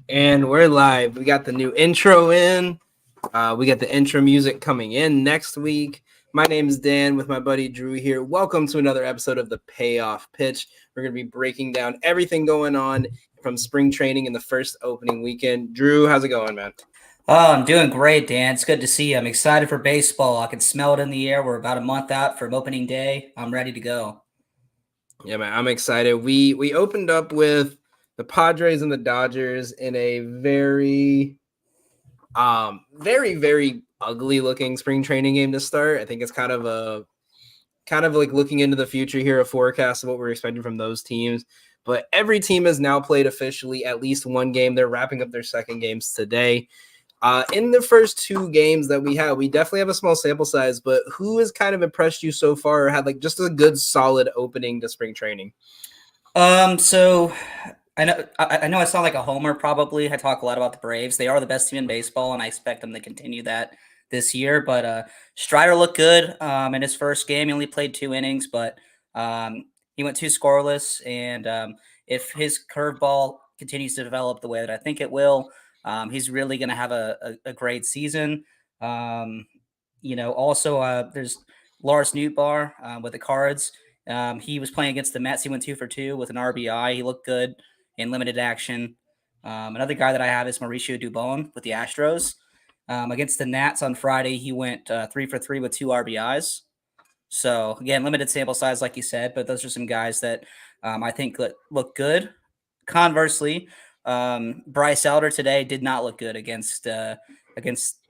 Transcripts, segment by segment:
And we're live. We got the new intro in. We got the intro music coming in next week. My name is Dan with my buddy Drew here. Welcome to another episode of the Payoff Pitch. We're going to be breaking down everything going on from spring training in the first opening weekend. Drew, how's it going, man? Oh, I'm doing great, Dan. It's good to see you. I'm excited for baseball. I can smell it in the air. We're about a month out from opening day. I'm ready to go. Yeah, man, I'm excited. We opened up with the Padres and the Dodgers in a very very ugly looking spring training game to start. I think it's kind of like looking into the future here, a forecast of what we're expecting from those teams. But every team has now played officially at least one game. They're wrapping up their second games today. In the first two games that we definitely have a small sample size, but who has kind of impressed you so far or had like just a good solid opening to spring training? So I know I sound like a homer probably. I talk a lot about the Braves. They are the best team in baseball, and I expect them to continue that this year. But Strider looked good in his first game. He only played 2 innings, but he went two scoreless. And if his curveball continues to develop the way that I think it will, he's really going to have a great season. Um, also there's Lars Nootbaar with the Cards. He was playing against the Mets. He went 2 for 2 with an RBI. He looked good in limited action. Another guy that I have is Mauricio Dubon with the Astros. Against the Nats on Friday, he went 3 for 3 with 2 RBIs. So again, limited sample size, like you said, but those are some guys that I think look good. Conversely, Bryce Elder today did not look good against the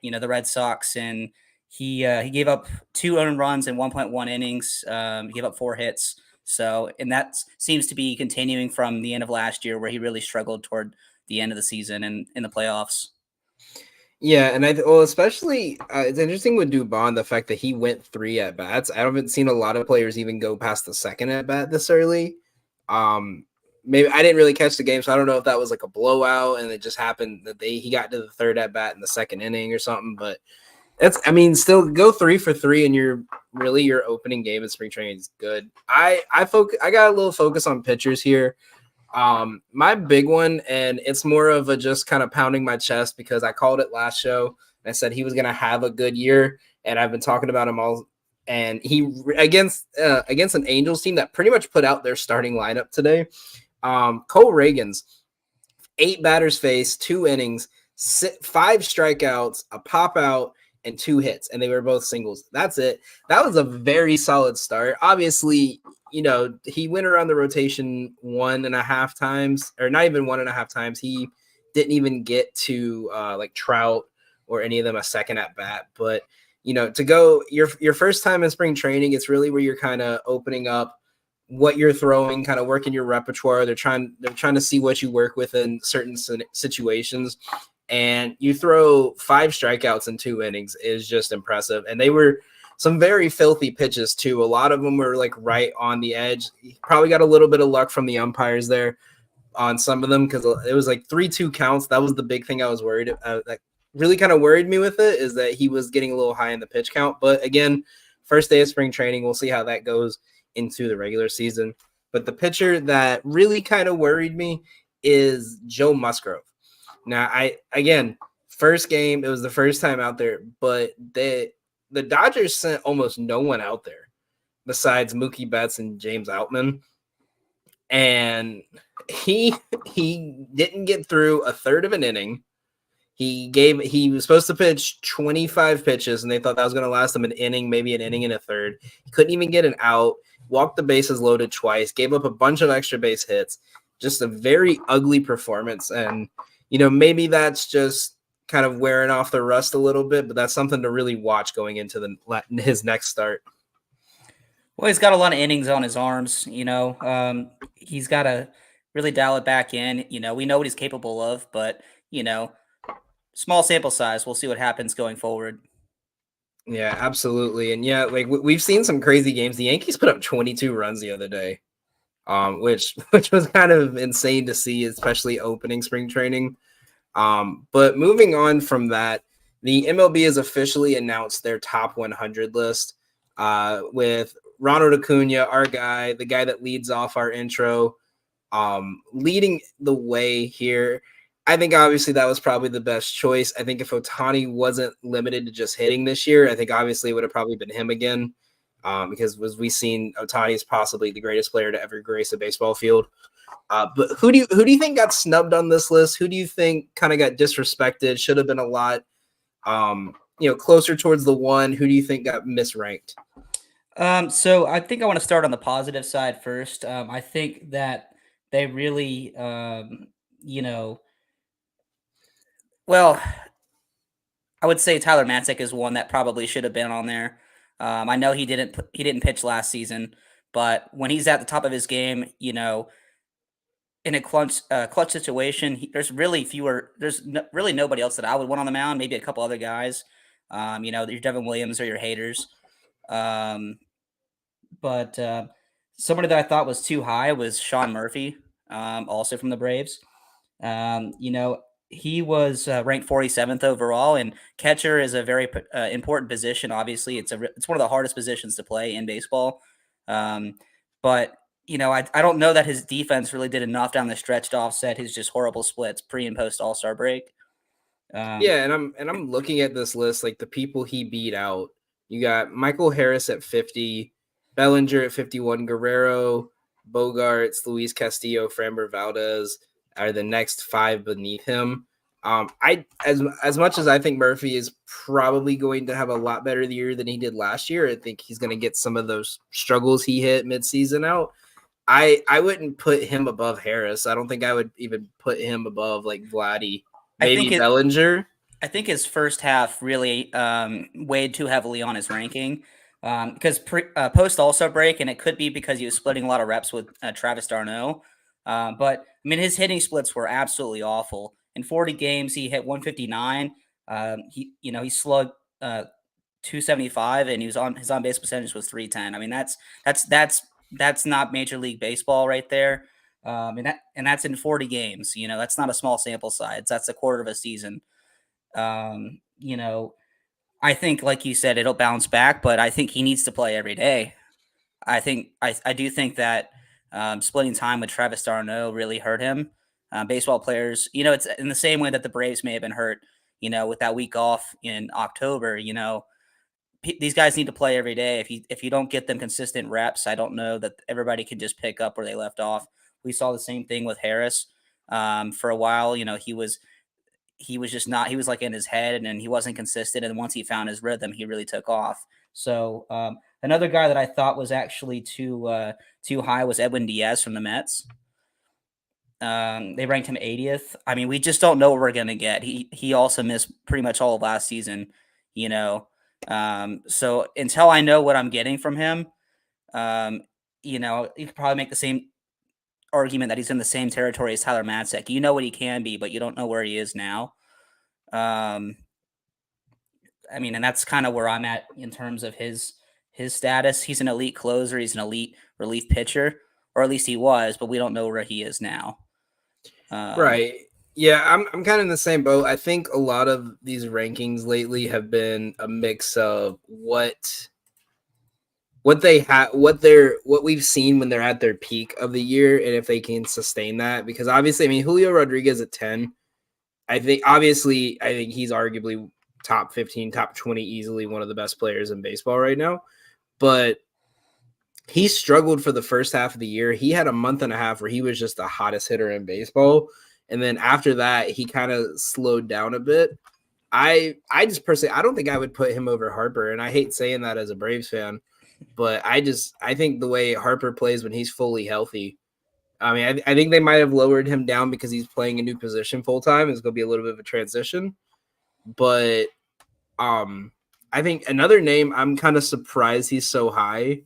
Red Sox, and he gave up 2 earned runs in 1.1 innings. He gave up 4 hits. So, and that seems to be continuing from the end of last year, where he really struggled toward the end of the season and in the playoffs. Yeah, and especially it's interesting with Dubon, the fact that he went 3 at bats. I haven't seen a lot of players even go past the second at bat this early. Maybe I didn't really catch the game, so I don't know if that was like a blowout and it just happened that he got to the third at bat in the second inning or something. But still go 3 for 3 and your opening game in spring training is good. I got a little focus on pitchers here. My big one, and it's more of a just kind of pounding my chest because I called it last show and I said he was going to have a good year, and I've been talking about him all. And he against an Angels team that pretty much put out their starting lineup today. Cole Reagans, 8 batters faced, 2 innings, 5 strikeouts, a pop out, and 2 hits, and they were both singles. That's it. That was a very solid start. Obviously, he went around the rotation 1.5 times, or not even 1.5 times. He didn't even get to like Trout or any of them a second at bat. But to go your first time in spring training, it's really where you're kind of opening up what you're throwing, kind of working your repertoire. They're trying to see what you work with in certain situations. And you throw 5 strikeouts in 2 innings is just impressive. And they were some very filthy pitches too. A lot of them were like right on the edge. He probably got a little bit of luck from the umpires there on some of them because it was like 3-2 counts. That was the big thing I was worried about. That really kind of worried me with it, is that he was getting a little high in the pitch count. But again, first day of spring training, we'll see how that goes into the regular season. But the pitcher that really kind of worried me is Joe Musgrove. Now, first game, it was the first time out there, but the Dodgers sent almost no one out there besides Mookie Betts and James Outman. And he didn't get through a third of an inning. He was supposed to pitch 25 pitches, and they thought that was going to last him an inning, maybe an inning and a third. He couldn't even get an out, walked the bases loaded twice, gave up a bunch of extra base hits. Just a very ugly performance. And, maybe that's just kind of wearing off the rust a little bit, but that's something to really watch going into his next start. Well, he's got a lot of innings on his arms. He's got to really dial it back in. We know what he's capable of, but small sample size. We'll see what happens going forward. Yeah, absolutely. And yeah, like we've seen some crazy games. The Yankees put up 22 runs the other day, which was kind of insane to see, especially opening spring training. But moving on from that, the MLB has officially announced their top 100 list with Ronald Acuna, our guy, the guy that leads off our intro, leading the way here. I think obviously that was probably the best choice. I think if Otani wasn't limited to just hitting this year, I think obviously it would have probably been him again. Because was we seen Otani is possibly the greatest player to ever grace a baseball field. But who do you think got snubbed on this list? Who do you think kind of got disrespected? Should have been a lot, closer towards the one. Who do you think got misranked? So I think I want to start on the positive side first. I think that they really, you know, well, I would say Tyler Matzek is one that probably should have been on there. I know he didn't pitch last season, but when he's at the top of his game, in a clutch situation, really nobody else that I would want on the mound. Maybe a couple other guys, your Devin Williams or your haters. Um, but somebody that I thought was too high was Sean Murphy, also from the Braves. He was ranked 47th overall, and catcher is a very important position. Obviously, it's one of the hardest positions to play in baseball. But I don't know that his defense really did enough down the stretch to offset his just horrible splits pre and post All-Star break. Yeah, and I'm looking at this list, like the people he beat out. You got Michael Harris at 50, Bellinger at 51, Guerrero, Bogarts, Luis Castillo, Framber Valdez are the next five beneath him. I as much as I think Murphy is probably going to have a lot better year than he did last year, I think he's going to get some of those struggles he hit midseason out. I wouldn't put him above Harris. I don't think I would even put him above like Vladdy. I think Maybe Bellinger. I think his first half really weighed too heavily on his ranking because post All-Star break, and it could be because he was splitting a lot of reps with Travis d'Arnaud. But I mean, his hitting splits were absolutely awful. In 40 games, he hit 159. He slugged 275, and his on base percentage was 310. I mean, that's not Major League Baseball right there. And that's in 40 games. That's not a small sample size. That's a quarter of a season. Um, you know, I think, like you said, it'll bounce back, but I think he needs to play every day. I do think that splitting time with Travis d'Arnaud really hurt him. Baseball players, it's in the same way that the Braves may have been hurt, with that week off in October. These guys need to play every day. If you don't get them consistent reps, I don't know that everybody can just pick up where they left off. We saw the same thing with Harris. For a while, he was just not, he was like in his head, and then he wasn't consistent. And once he found his rhythm, he really took off. So another guy that I thought was actually too high was Edwin Diaz from the Mets. They ranked him 80th. I mean, we just don't know what we're gonna get. He also missed pretty much all of last season, you know. So until I know what I'm getting from him, you could probably make the same argument that he's in the same territory as Tyler Matzek. You know what he can be, but you don't know where he is now. I mean, and that's kind of where I'm at in terms of his status. He's an elite closer. He's an elite relief pitcher, or at least he was, but we don't know where he is now. Right. Yeah, I'm kind of in the same boat. I think a lot of these rankings lately have been a mix of what they have, what we've seen when they're at their peak of the year, and if they can sustain that. Because obviously, I mean, Julio Rodriguez at 10, I think he's arguably top 15, top 20, easily one of the best players in baseball right now. But he struggled for the first half of the year. He had a month and a half where he was just the hottest hitter in baseball. And then after that, he kind of slowed down a bit. I just personally, I don't think I would put him over Harper. And I hate saying that as a Braves fan, but I think the way Harper plays when he's fully healthy, I mean, I think they might have lowered him down because he's playing a new position full time. It's going to be a little bit of a transition. But I think another name, I'm kind of surprised he's so high.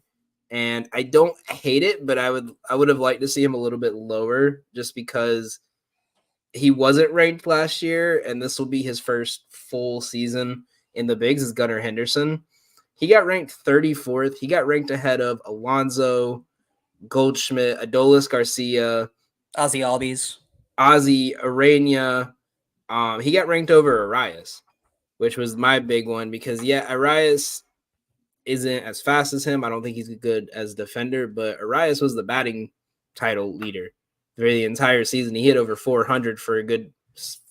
And I don't hate it, but I would have liked to see him a little bit lower just because he wasn't ranked last year, and this will be his first full season in the bigs, is Gunnar Henderson. He got ranked 34th. He got ranked ahead of Alonso, Goldschmidt, Adolis Garcia, Ozzy Albies, Ozzy Arena. He got ranked over Arias, which was my big one because, Arias isn't as fast as him. I don't think he's good as a defender, but Arias was the batting title leader for the entire season. He hit over 400 for a good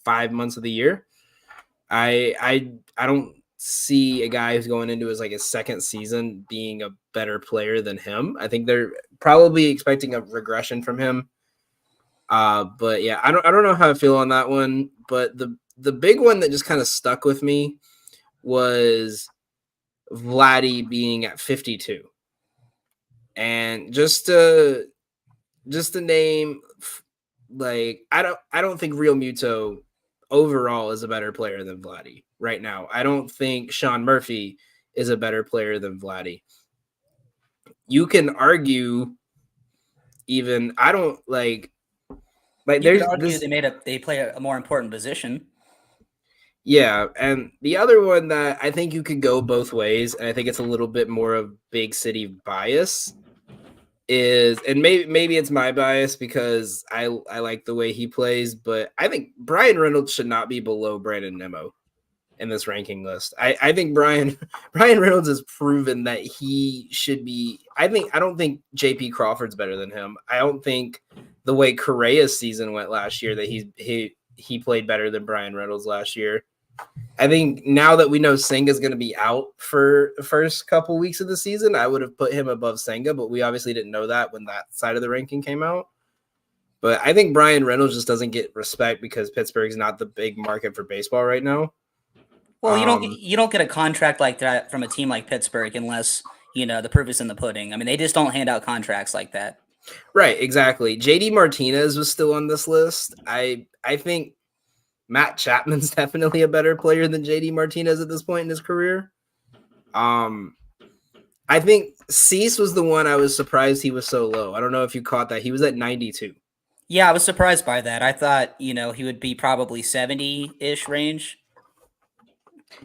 5 months of the year. I don't see a guy who's going into his second season being a better player than him. I think they're probably expecting a regression from him. But yeah, I don't know how I feel on that one. But the big one that just kind of stuck with me was Vladdy being at 52. And just to name, like, I don't think Real Muto overall is a better player than Vladdy right now. I don't think Sean Murphy is a better player than Vladdy. You can argue even I don't like You there's could argue this they play a more important position. yeah, and the other one that I think you could go both ways, and I think it's a little bit more of big city bias is, and maybe it's my bias because I like the way he plays, but I think Brian Reynolds should not be below Brandon Nimmo in this ranking list. I think Brian Reynolds has proven that he should be. I don't think JP Crawford's better than him. I don't think the way Correa's season went last year that he played better than Brian Reynolds last year. I think now that we know Senga's going to be out for the first couple weeks of the season, I would have put him above Senga, but we obviously didn't know that when that side of the ranking came out. But I think Brian Reynolds just doesn't get respect because Pittsburgh's not the big market for baseball right now. Well, you don't get a contract like that from a team like Pittsburgh unless the proof is in the pudding. I mean, they just don't hand out contracts like that. Right, exactly. JD Martinez was still on this list. I think Matt Chapman's definitely a better player than JD Martinez at this point in his career. I think Cease was the one I was surprised he was so low. I don't know if you caught that. He was at 92. Yeah, I was surprised by that. I thought, he would be probably 70-ish range.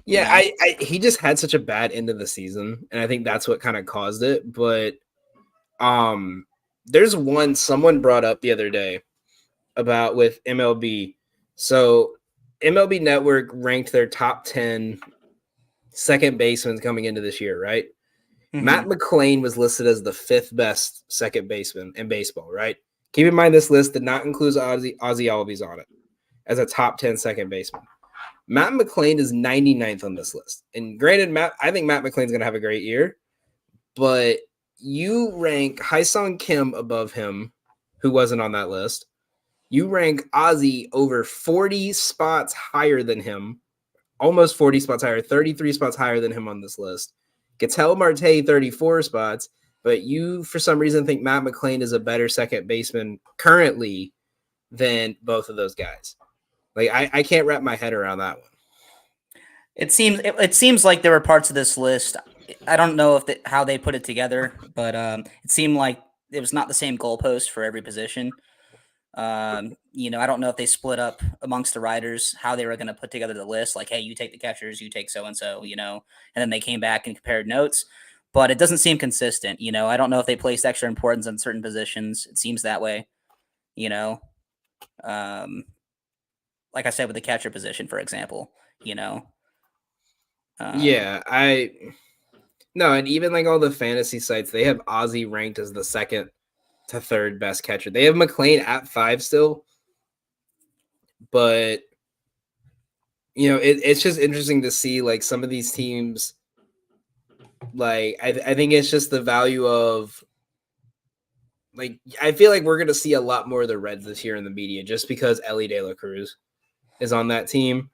Yeah, he just had such a bad end of the season, and I think that's what kind of caused it. But there's one someone brought up the other day about with MLB. So MLB Network ranked their top 10 second basemen coming into this year, right? Mm-hmm. Matt McClain was listed as the 5th best second baseman in baseball, right? Keep in mind this list did not include Ozzie Albies on it as a top 10 second baseman. Matt McClain is 99th on this list. And granted, I think Matt McClain's going to have a great year, but you rank Hyesung Kim above him, who wasn't on that list. You rank Ozzie over 40 spots higher than him, almost 40 spots higher, 33 spots higher than him on this list. Ketel Marte, 34 spots, but you, for some reason, think Matt McClain is a better second baseman currently than both of those guys. Like, I can't wrap my head around that one. It seems like there were parts of this list. I don't know how they put it together, but it seemed like it was not the same goalpost for every position. I don't know if they split up amongst the writers how they were going to put together the list. Like, hey, you take the catchers, you take so and so, and then they came back and compared notes. But it doesn't seem consistent. I don't know if they placed extra importance on certain positions. It seems that way. Like I said, with the catcher position, for example, and even like all the fantasy sites, they have Ozzie ranked as the 2nd to 3rd best catcher. They have McClain at 5 still, but it's just interesting to see like some of these teams. Like I think it's just the value of. Like, I feel like we're going to see a lot more of the Reds this year in the media just because Elly De La Cruz is on that team.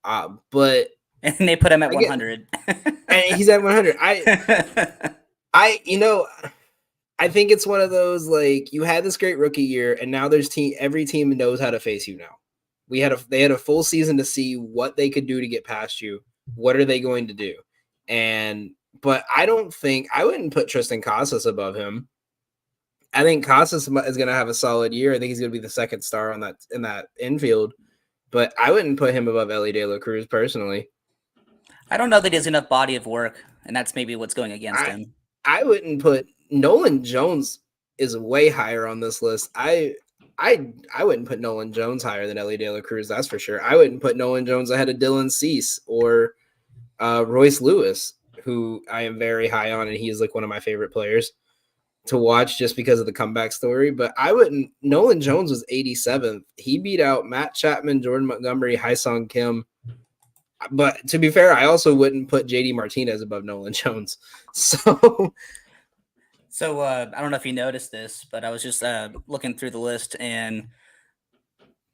But and they put him at 100. And he's at 100. I think it's one of those, like, you had this great rookie year, and now every team knows how to face you now. They had a full season to see what they could do to get past you. What are they going to do? But I wouldn't put Tristan Casas above him. I think Casas is going to have a solid year. I think he's going to be the 2nd star in that infield, but I wouldn't put him above Elly De La Cruz personally. I don't know that he has enough body of work, and that's maybe what's going against him. I wouldn't put Nolan Jones is way higher on this list. I wouldn't put Nolan Jones higher than Elly De La Cruz. That's for sure. I wouldn't put Nolan Jones ahead of Dylan Cease or Royce Lewis, who I am very high on, and he is like one of my favorite players. to watch just because of the comeback story. But I wouldn't. Nolan Jones was 87th. He beat out Matt Chapman, Jordan Montgomery, Hyesung Kim. But to be fair, I also wouldn't put JD Martinez above Nolan Jones. So So I don't know if you noticed this, but I was just looking through the list, and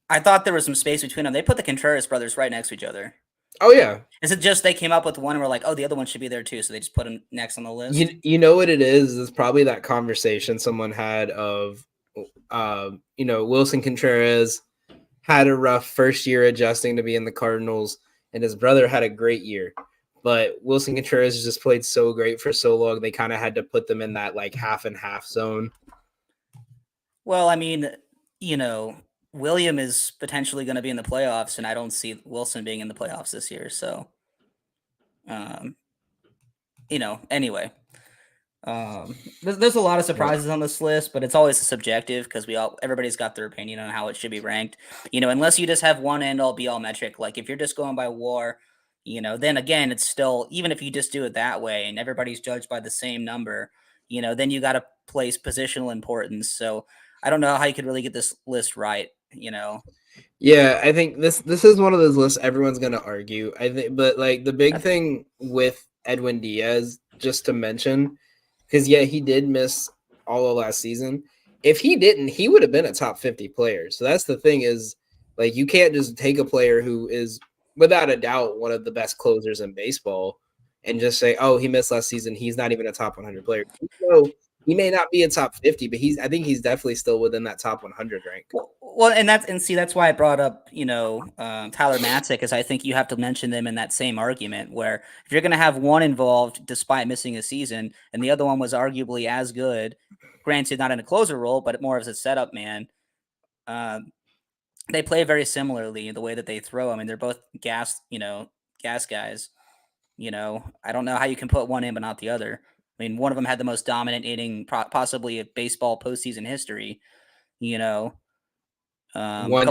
I thought there was some space between them. They put the Contreras brothers right next to each other. oh yeah. Is it just they came up with one and were like, oh, the other one should be there too, so they just put them next on the list? You know what it is? It's probably that conversation someone had of Wilson Contreras had a rough first year adjusting to be in the Cardinals, and his brother had a great year. But Wilson Contreras just played so great for so long, they kind of had to put them in that like half and half zone. Well, I mean, William is potentially going to be in the playoffs, and I don't see Wilson being in the playoffs this year. So, um, anyway, there's a lot of surprises on this list, but it's always subjective because everybody's got their opinion on how it should be ranked. Unless you just have one end all be all metric, like if you're just going by WAR, then again, it's still, even if you just do it that way and everybody's judged by the same number, then you got to place positional importance. So I don't know how you could really get this list right. Yeah, I think this is one of those lists everyone's gonna argue. I think, but like the big thing with Edwin Diaz, just to mention, because yeah, he did miss all of last season. If he didn't, he would have been a top 50 player. So that's the thing is, like, you can't just take a player who is without a doubt one of the best closers in baseball and just say, oh, he missed last season, he's not even a top 100 player. So he may not be a top 50, but I think he's definitely still within that top 100 rank. Well, and that's why I brought up, Tyler Matzik, because I think you have to mention them in that same argument where if you're going to have one involved despite missing a season and the other one was arguably as good, granted not in a closer role, but more as a setup man, they play very similarly in the way that they throw. I mean, they're both gas guys. I don't know how you can put one in but not the other. I mean, one of them had the most dominant inning possibly of baseball postseason history. One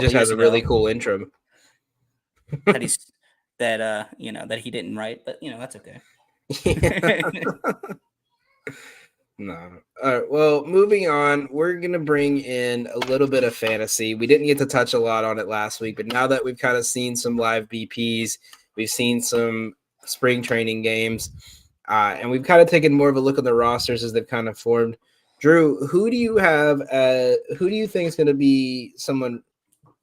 just has a really cool intro that he didn't write, but that's okay. No. All right. Well, moving on, we're gonna bring in a little bit of fantasy. We didn't get to touch a lot on it last week, but now that we've kind of seen some live BPs, we've seen some spring training games, and we've kind of taken more of a look at the rosters as they've kind of formed. Drew, who do you have? Who do you think is going to be someone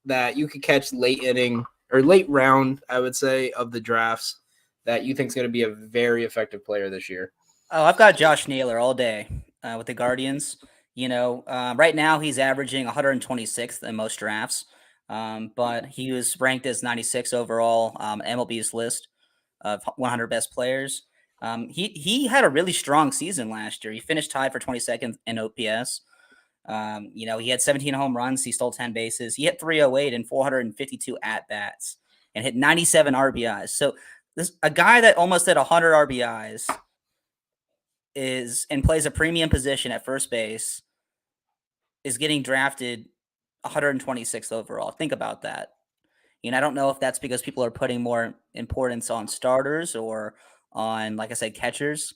that you could catch late inning or late round, I would say, of the drafts that you think is going to be a very effective player this year? Oh, I've got Josh Naylor all day with the Guardians. Right now he's averaging 126th in most drafts, but he was ranked as 96 overall MLB's list of 100 best players. He had a really strong season last year. He finished tied for 22nd in OPS. He had 17 home runs. He stole 10 bases. He hit 308 and 452 at bats and hit 97 RBIs. So a guy that almost hit 100 RBIs and plays a premium position at first base is getting drafted 126th overall. Think about that. I don't know if that's because people are putting more importance on starters or on, like I said, catchers,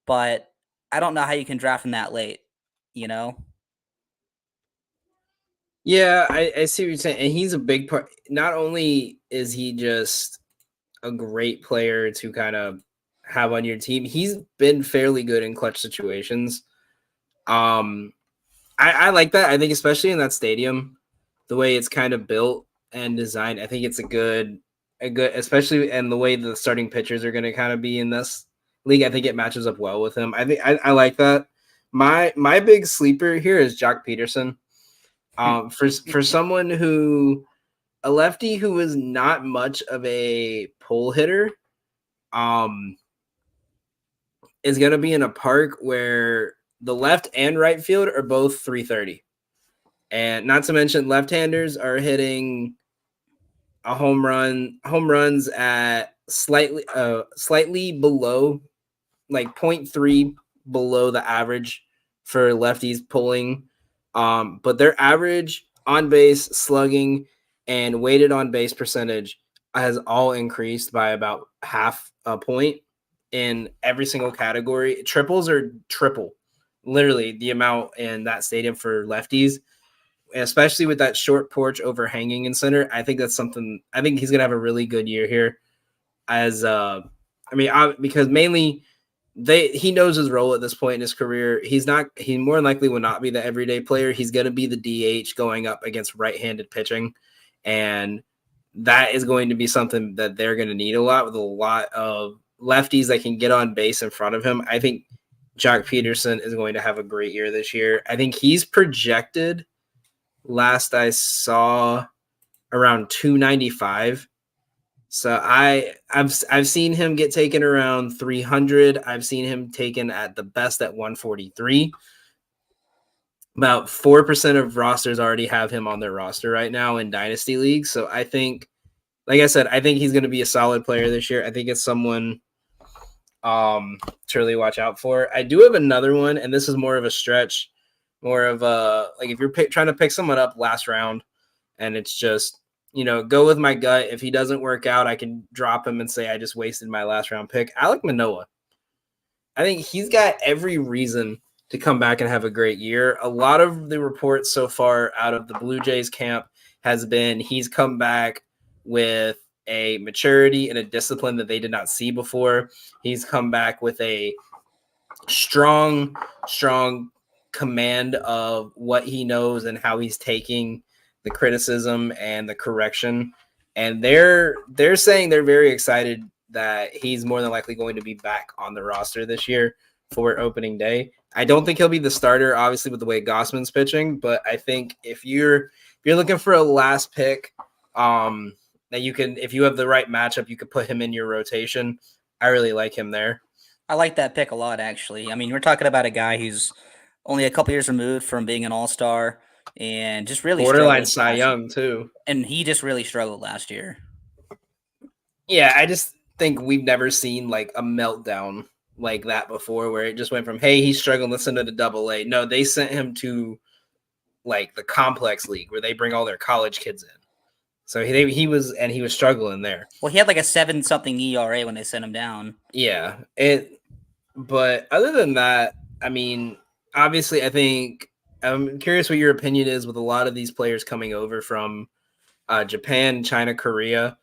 but I don't know how you can draft him that late, Yeah, I see what you're saying. And he's a big part. Not only is he just a great player to kind of have on your team, he's been fairly good in clutch situations. I like that. I think especially in that stadium, the way it's kind of built and designed, I think it's a good, especially in the way the starting pitchers are going to kind of be in this league. I think it matches up well with him. I think I like that. My big sleeper here is Jock Peterson. For someone a lefty who was not much of a pull hitter, is going to be in a park where the left and right field are both 330. And not to mention left-handers are hitting home runs at slightly below, like 0.3 below the average for lefties pulling. But their average on base, slugging, and weighted on base percentage has all increased by about half a point in every single category. Triples are triple. literally the amount in that stadium for lefties, especially with that short porch overhanging in center. I think that's something. I think he's gonna have a really good year here. Because mainly he knows his role at this point in his career. He more than likely will not be the everyday player. He's going to be the DH going up against right-handed pitching, and that is going to be something that they're going to need a lot with a lot of lefties that can get on base in front of him. I think Jock Peterson is going to have a great year this year. I think he's projected, last I saw, around 295. So I've seen him get taken around 300. I've seen him taken at the best at 143. About 4% of rosters already have him on their roster right now in dynasty leagues. So I think, like I said, I think he's going to be a solid player this year. I think it's someone to really watch out for. I do have another one, and this is more of a stretch, more of a, like, if you're trying to pick someone up last round and it's just, go with my gut. If he doesn't work out, I can drop him and say I just wasted my last round pick. Alek Manoah. I think he's got every reason to come back and have a great year. A lot of the reports so far out of the Blue Jays camp has been he's come back with a maturity and a discipline that they did not see before. He's come back with a strong command of what he knows and how he's taking the criticism and the correction. And they're saying they're very excited that he's more than likely going to be back on the roster this year for opening day. I don't think he'll be the starter, obviously, with the way Gossman's pitching, but I think if you're looking for a last pick, that you can, if you have the right matchup, you could put him in your rotation. I really like him there. I like that pick a lot, actually. I mean, we're talking about a guy who's only a couple years removed from being an all-star and just really borderline Cy Young too. And he just really struggled last year. Yeah, I just think we've never seen like a meltdown like that before, where it just went from, hey, he's struggling, let's send him to Double-A. No, they sent him to like the complex league where they bring all their college kids in. So he was struggling there. Well, he had like a 7-something ERA when they sent him down. Yeah, but other than that, I mean, obviously, I think I'm curious what your opinion is with a lot of these players coming over from Japan, China, Korea.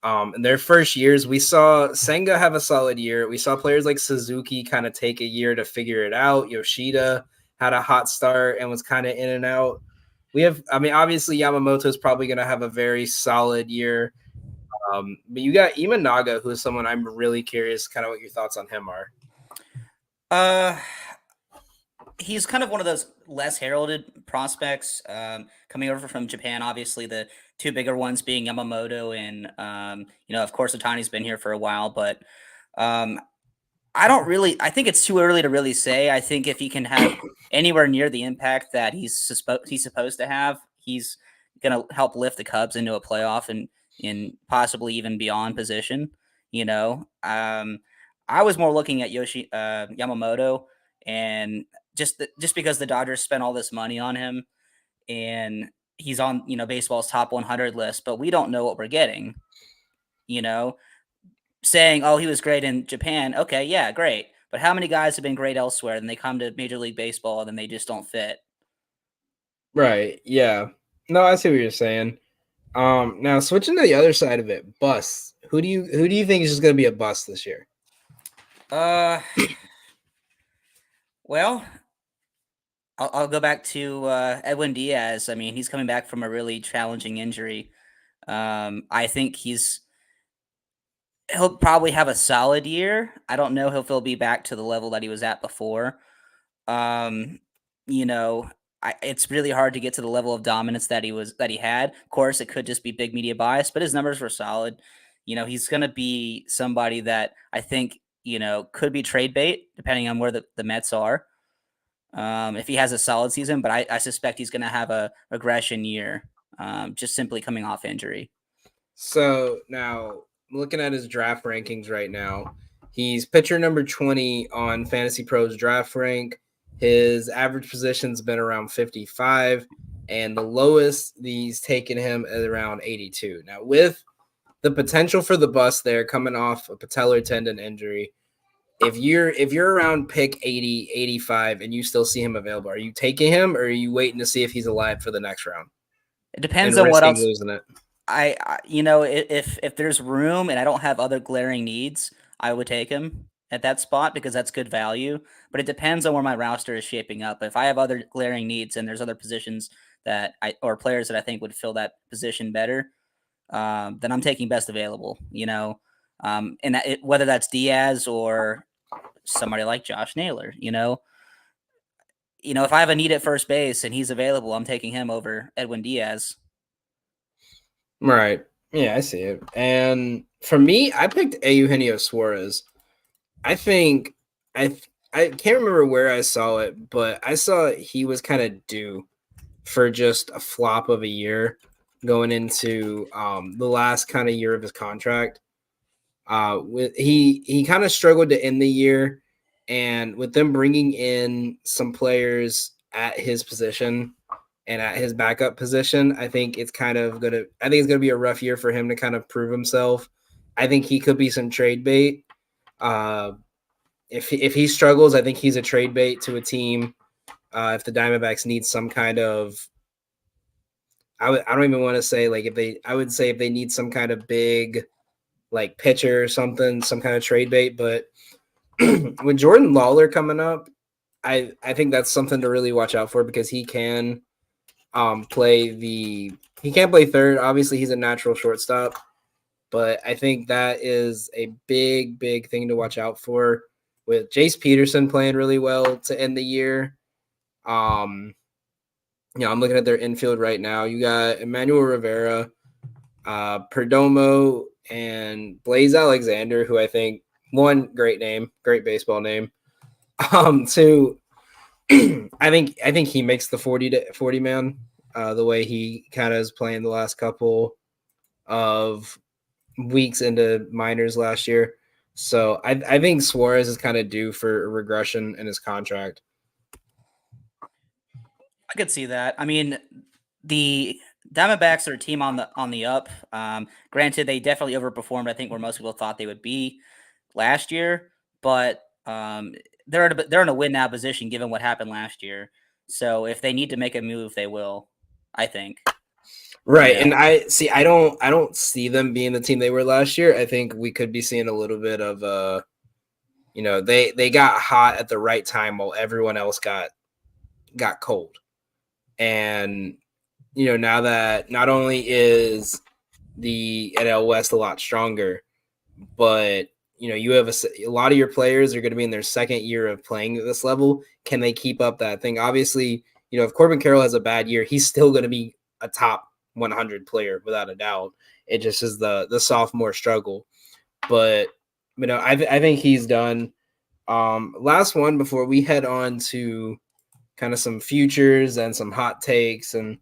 In their first years, we saw Senga have a solid year. We saw players like Suzuki kind of take a year to figure it out. Yoshida had a hot start and was kind of in and out. Obviously Yamamoto is probably going to have a very solid year. But you got Imanaga, who is someone I'm really curious kind of what your thoughts on him are. He's kind of one of those less heralded prospects coming over from Japan. Obviously, the two bigger ones being Yamamoto and, of course, Otani's been here for a while. But I think it's too early to really say. I think if he can have anywhere near the impact that he's supposed to have, he's going to help lift the Cubs into a playoff and in possibly even beyond position. I was more looking at Yamamoto, and just because the Dodgers spent all this money on him and he's on, baseball's top 100 list, but we don't know what we're getting, saying, oh, he was great in Japan. Okay. Yeah, great. But how many guys have been great elsewhere and they come to Major League Baseball and then they just don't fit? Right. Yeah. No, I see what you're saying. Now switching to the other side of it, busts. Who do you think is just going to be a bust this year? Well, I'll go back to Edwin Diaz. I mean, he's coming back from a really challenging injury. I think he'll probably have a solid year. I don't know if he'll be back to the level that he was at before. It's really hard to get to the level of dominance that he had. Of course, it could just be big media bias, but his numbers were solid. He's going to be somebody that I think, could be trade bait depending on where the Mets are. If he has a solid season, but I suspect he's going to have a regression year, just simply coming off injury. So now looking at his draft rankings right now, he's pitcher number 20 on Fantasy Pros draft rank. His average position's been around 55, and the lowest he's taken him at around 82. Now, with the potential for the bust there, coming off a patellar tendon injury, if you're around pick 80, 85, and you still see him available, are you taking him or are you waiting to see if he's alive for the next round It depends and on what risking else. losing it? If there's room and I don't have other glaring needs, I would take him at that spot because that's good value. But it depends on where my roster is shaping up. If I have other glaring needs and there's other positions or players that I think would fill that position better, then I'm taking best available. Whether that's Diaz or somebody like Josh Naylor. If I have a need at first base and he's available, I'm taking him over Edwin Diaz. Right. Yeah, I see it. And for me, I picked Eugenio Suarez. I think I can't remember where I saw it, but I saw he was kind of due for just a flop of a year going into the last kind of year of his contract. He kind of struggled to end the year, and with them bringing in some players at his position and at his backup position, I think it's gonna be a rough year for him to kind of prove himself. I think he could be some trade bait. Uh, if he struggles, I think he's a trade bait to a team. If the Diamondbacks need some kind of, I don't even want to say like I would say if they need some kind of big like pitcher or something, some kind of trade bait. But with Jordan Lawler coming up, I think that's something to really watch out for because he can he can't play third. Obviously, he's a natural shortstop, but I think that is a big thing to watch out for. With Jace Peterson playing really well to end the year, I'm looking at their infield right now. You got Emmanuel Rivera, Perdomo, and Blaze Alexander, who I think one great name, great baseball name. Two, I think he makes the 40 man. The way he kind of is playing the last couple of weeks into minors last year. So I think Suarez is kind of due for a regression in his contract. I could see that. I mean, the Diamondbacks are a team on the up. Granted, they definitely overperformed. I think where most people thought they would be last year, but they're in a win now position given what happened last year. So if they need to make a move, they will. I think. Right, and I don't see them being the team they were last year. I think we could be seeing a little bit of they got hot at the right time while everyone else got cold. And now that not only is the NL West a lot stronger, but you have a lot of your players are going to be in their second year of playing at this level. Can they keep up that thing? Obviously, if Corbin Carroll has a bad year, he's still going to be a top 100 player without a doubt. It just is the sophomore struggle. But I think he's done. Last one before we head on to kind of some futures and some hot takes and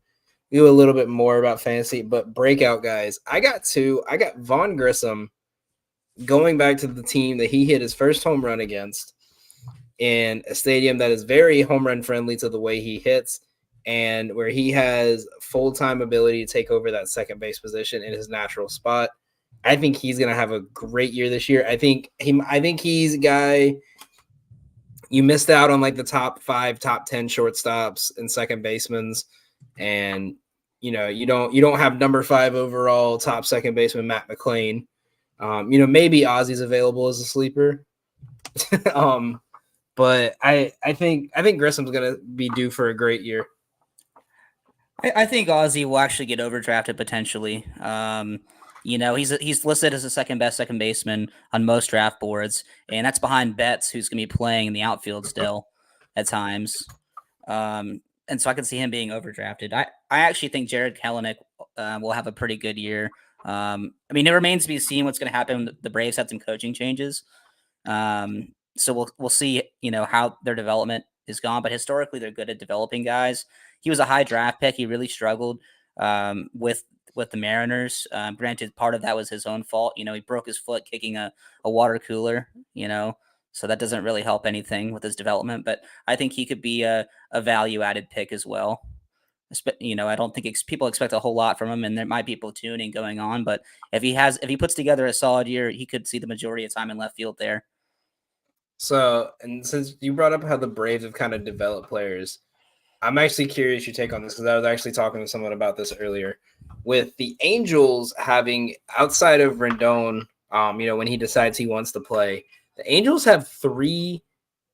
do a little bit more about fantasy. But breakout guys, I got Vaughn Grissom going back to the team that he hit his first home run against in a stadium that is very home run friendly to the way he hits and where he has full-time ability to take over that second base position in his natural spot. I think he's going to have a great year this year. I think he's a guy you missed out on like the top 5, top 10 shortstops and second basemen, and you don't have number 5 overall top second baseman Matt McClain. Maybe Ozzy's available as a sleeper. But I think Grissom's gonna be due for a great year. I think Ozzy will actually get overdrafted potentially. He's listed as the second best second baseman on most draft boards, and that's behind Betts, who's going to be playing in the outfield still at times. And so I can see him being overdrafted. I actually think Jared Kelenic will have a pretty good year. It remains to be seen what's going to happen. The Braves had some coaching changes, so we'll see. How their development is gone, but historically they're good at developing guys. He was a high draft pick. He really struggled with the Mariners. Granted, part of that was his own fault. He broke his foot kicking a water cooler. So that doesn't really help anything with his development. But I think he could be a value added pick as well. I don't think people expect a whole lot from him, and there might be platooning going on. But if he puts together a solid year, he could see the majority of time in left field there. So, and since you brought up how the Braves have kind of developed players, I'm actually curious your take on this because I was actually talking to someone about this earlier. With the Angels having outside of Rendon, when he decides he wants to play, the Angels have three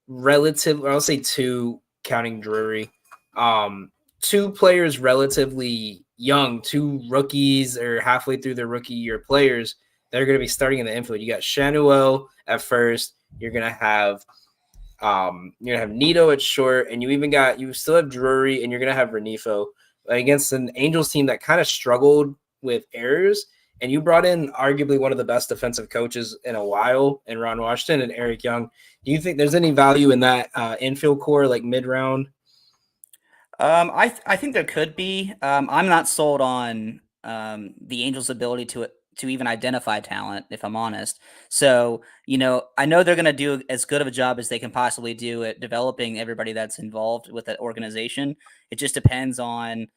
relative, or I'll say two, counting Drury, um, two players relatively young, two rookies or halfway through their rookie year players that are going to be starting in the infield. You got Shanuel at first. You're going to have Nito at short, and you still have Drury, and you're gonna have Renifo against an Angels team that kind of struggled with errors. And you brought in arguably one of the best defensive coaches in a while, in Ron Washington and Eric Young. Do you think there's any value in that infield core, like mid round? I think there could be. I'm not sold on the Angels' ability to even identify talent, if I'm honest. So, I know they're going to do as good of a job as they can possibly do at developing everybody that's involved with that organization. It just depends on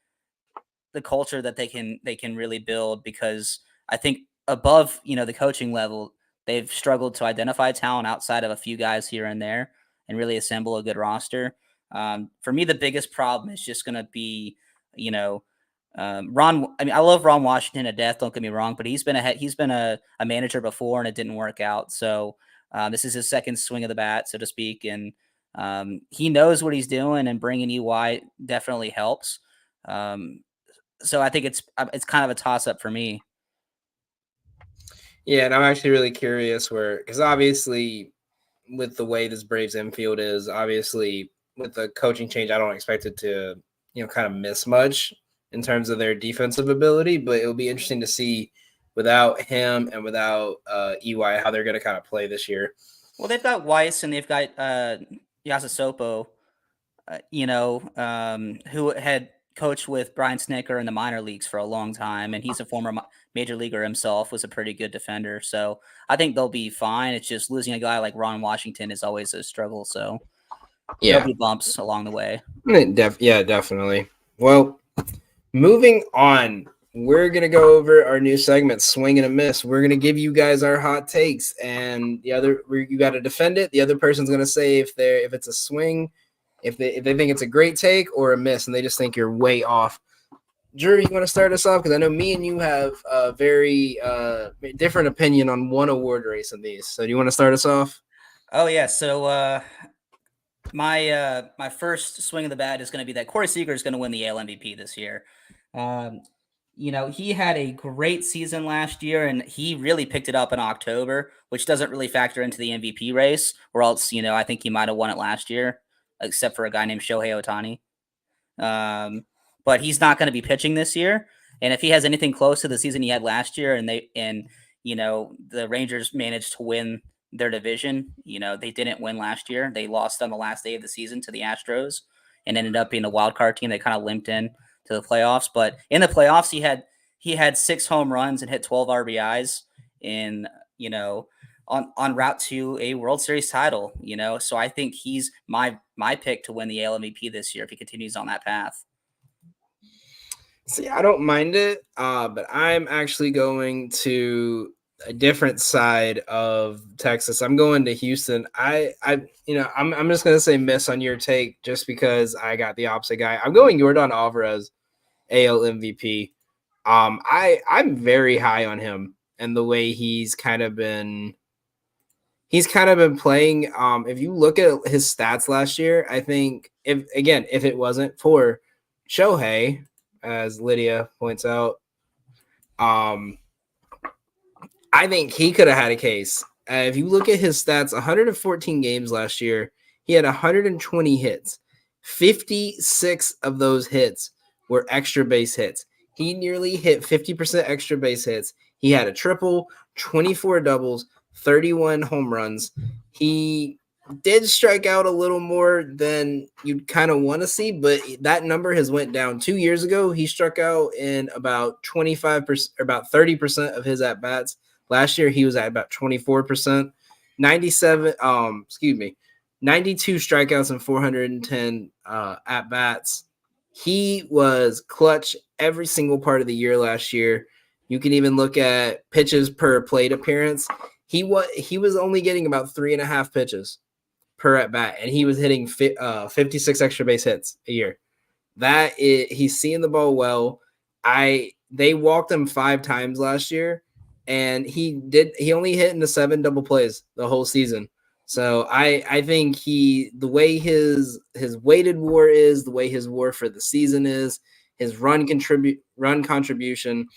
the culture that they can really build, because I think above, the coaching level, they've struggled to identify talent outside of a few guys here and there and really assemble a good roster. For me, the biggest problem is just going to be, you know, Ron. I mean, I love Ron Washington to death. Don't get me wrong, but he's been a manager before and it didn't work out. So this is his second swing of the bat, so to speak, and he knows what he's doing. And bringing EY definitely helps. Um, so I think it's kind of a toss up for me. Yeah, and I'm actually really curious because obviously with the way this Braves infield is, obviously with the coaching change, I don't expect it to, kind of miss much in terms of their defensive ability, but it'll be interesting to see without him and without EY how they're going to kind of play this year. Well, they've got Weiss and they've got Yasasopo, who had coached with Brian Snicker in the minor leagues for a long time, and he's a former major leaguer himself, was a pretty good defender. So I think they'll be fine. It's just losing a guy like Ron Washington is always a struggle. So there'll be bumps along the way. Yeah, definitely. Well, moving on, we're gonna go over our new segment, swing and a miss. We're gonna give you guys our hot takes, and you got to defend it. The other person's gonna say if it's a swing, if they think it's a great take, or a miss, and they just think you're way off. Drew, you want to start us off? Because I know me and you have a very different opinion on one award race of these. So do you want to start us off? Oh yeah. So my first swing of the bat is going to be that Corey Seager is going to win the AL MVP this year. He had a great season last year, and he really picked it up in October, which doesn't really factor into the MVP race. Or else, I think he might have won it last year, except for a guy named Shohei Ohtani. But he's not going to be pitching this year. And if he has anything close to the season he had last year, and the Rangers managed to win their division, they didn't win last year. They lost on the last day of the season to the Astros and ended up being a wild card team. They kind of limped in to the playoffs, but in the playoffs, he had 6 home runs and hit 12 RBIs in, on route to a World Series title, so I think he's my pick to win the AL MVP this year if he continues on that path. See, I don't mind it, but I'm actually going to a different side of Texas. I'm going to Houston. I'm just gonna say miss on your take just because I got the opposite guy. I'm going Yordan Alvarez, AL MVP. I'm very high on him and the way he's kind of been playing. If you look at his stats last year, I think if it wasn't for Shohei, as Lydia points out, I think he could have had a case. If you look at his stats, 114 games last year, he had 120 hits. 56 of those hits were extra base hits. He nearly hit 50% extra base hits. He had a triple, 24 doubles, 31 home runs. He did strike out a little more than you'd kind of want to see, but that number has went down. 2 years ago, he struck out in about 25%, or about 30% of his at-bats. Last year, he was at about 24%. 92 strikeouts and 410 at-bats. He was clutch every single part of the year last year. You can even look at pitches per plate appearance. He was only getting about 3.5 pitches per at bat, and he was hitting 56 extra base hits a year. He's seeing the ball well. They walked him 5 times last year, and he only hit into 7 double plays the whole season. So I think the way his weighted WAR is, the way his WAR for the season is, his run contribution,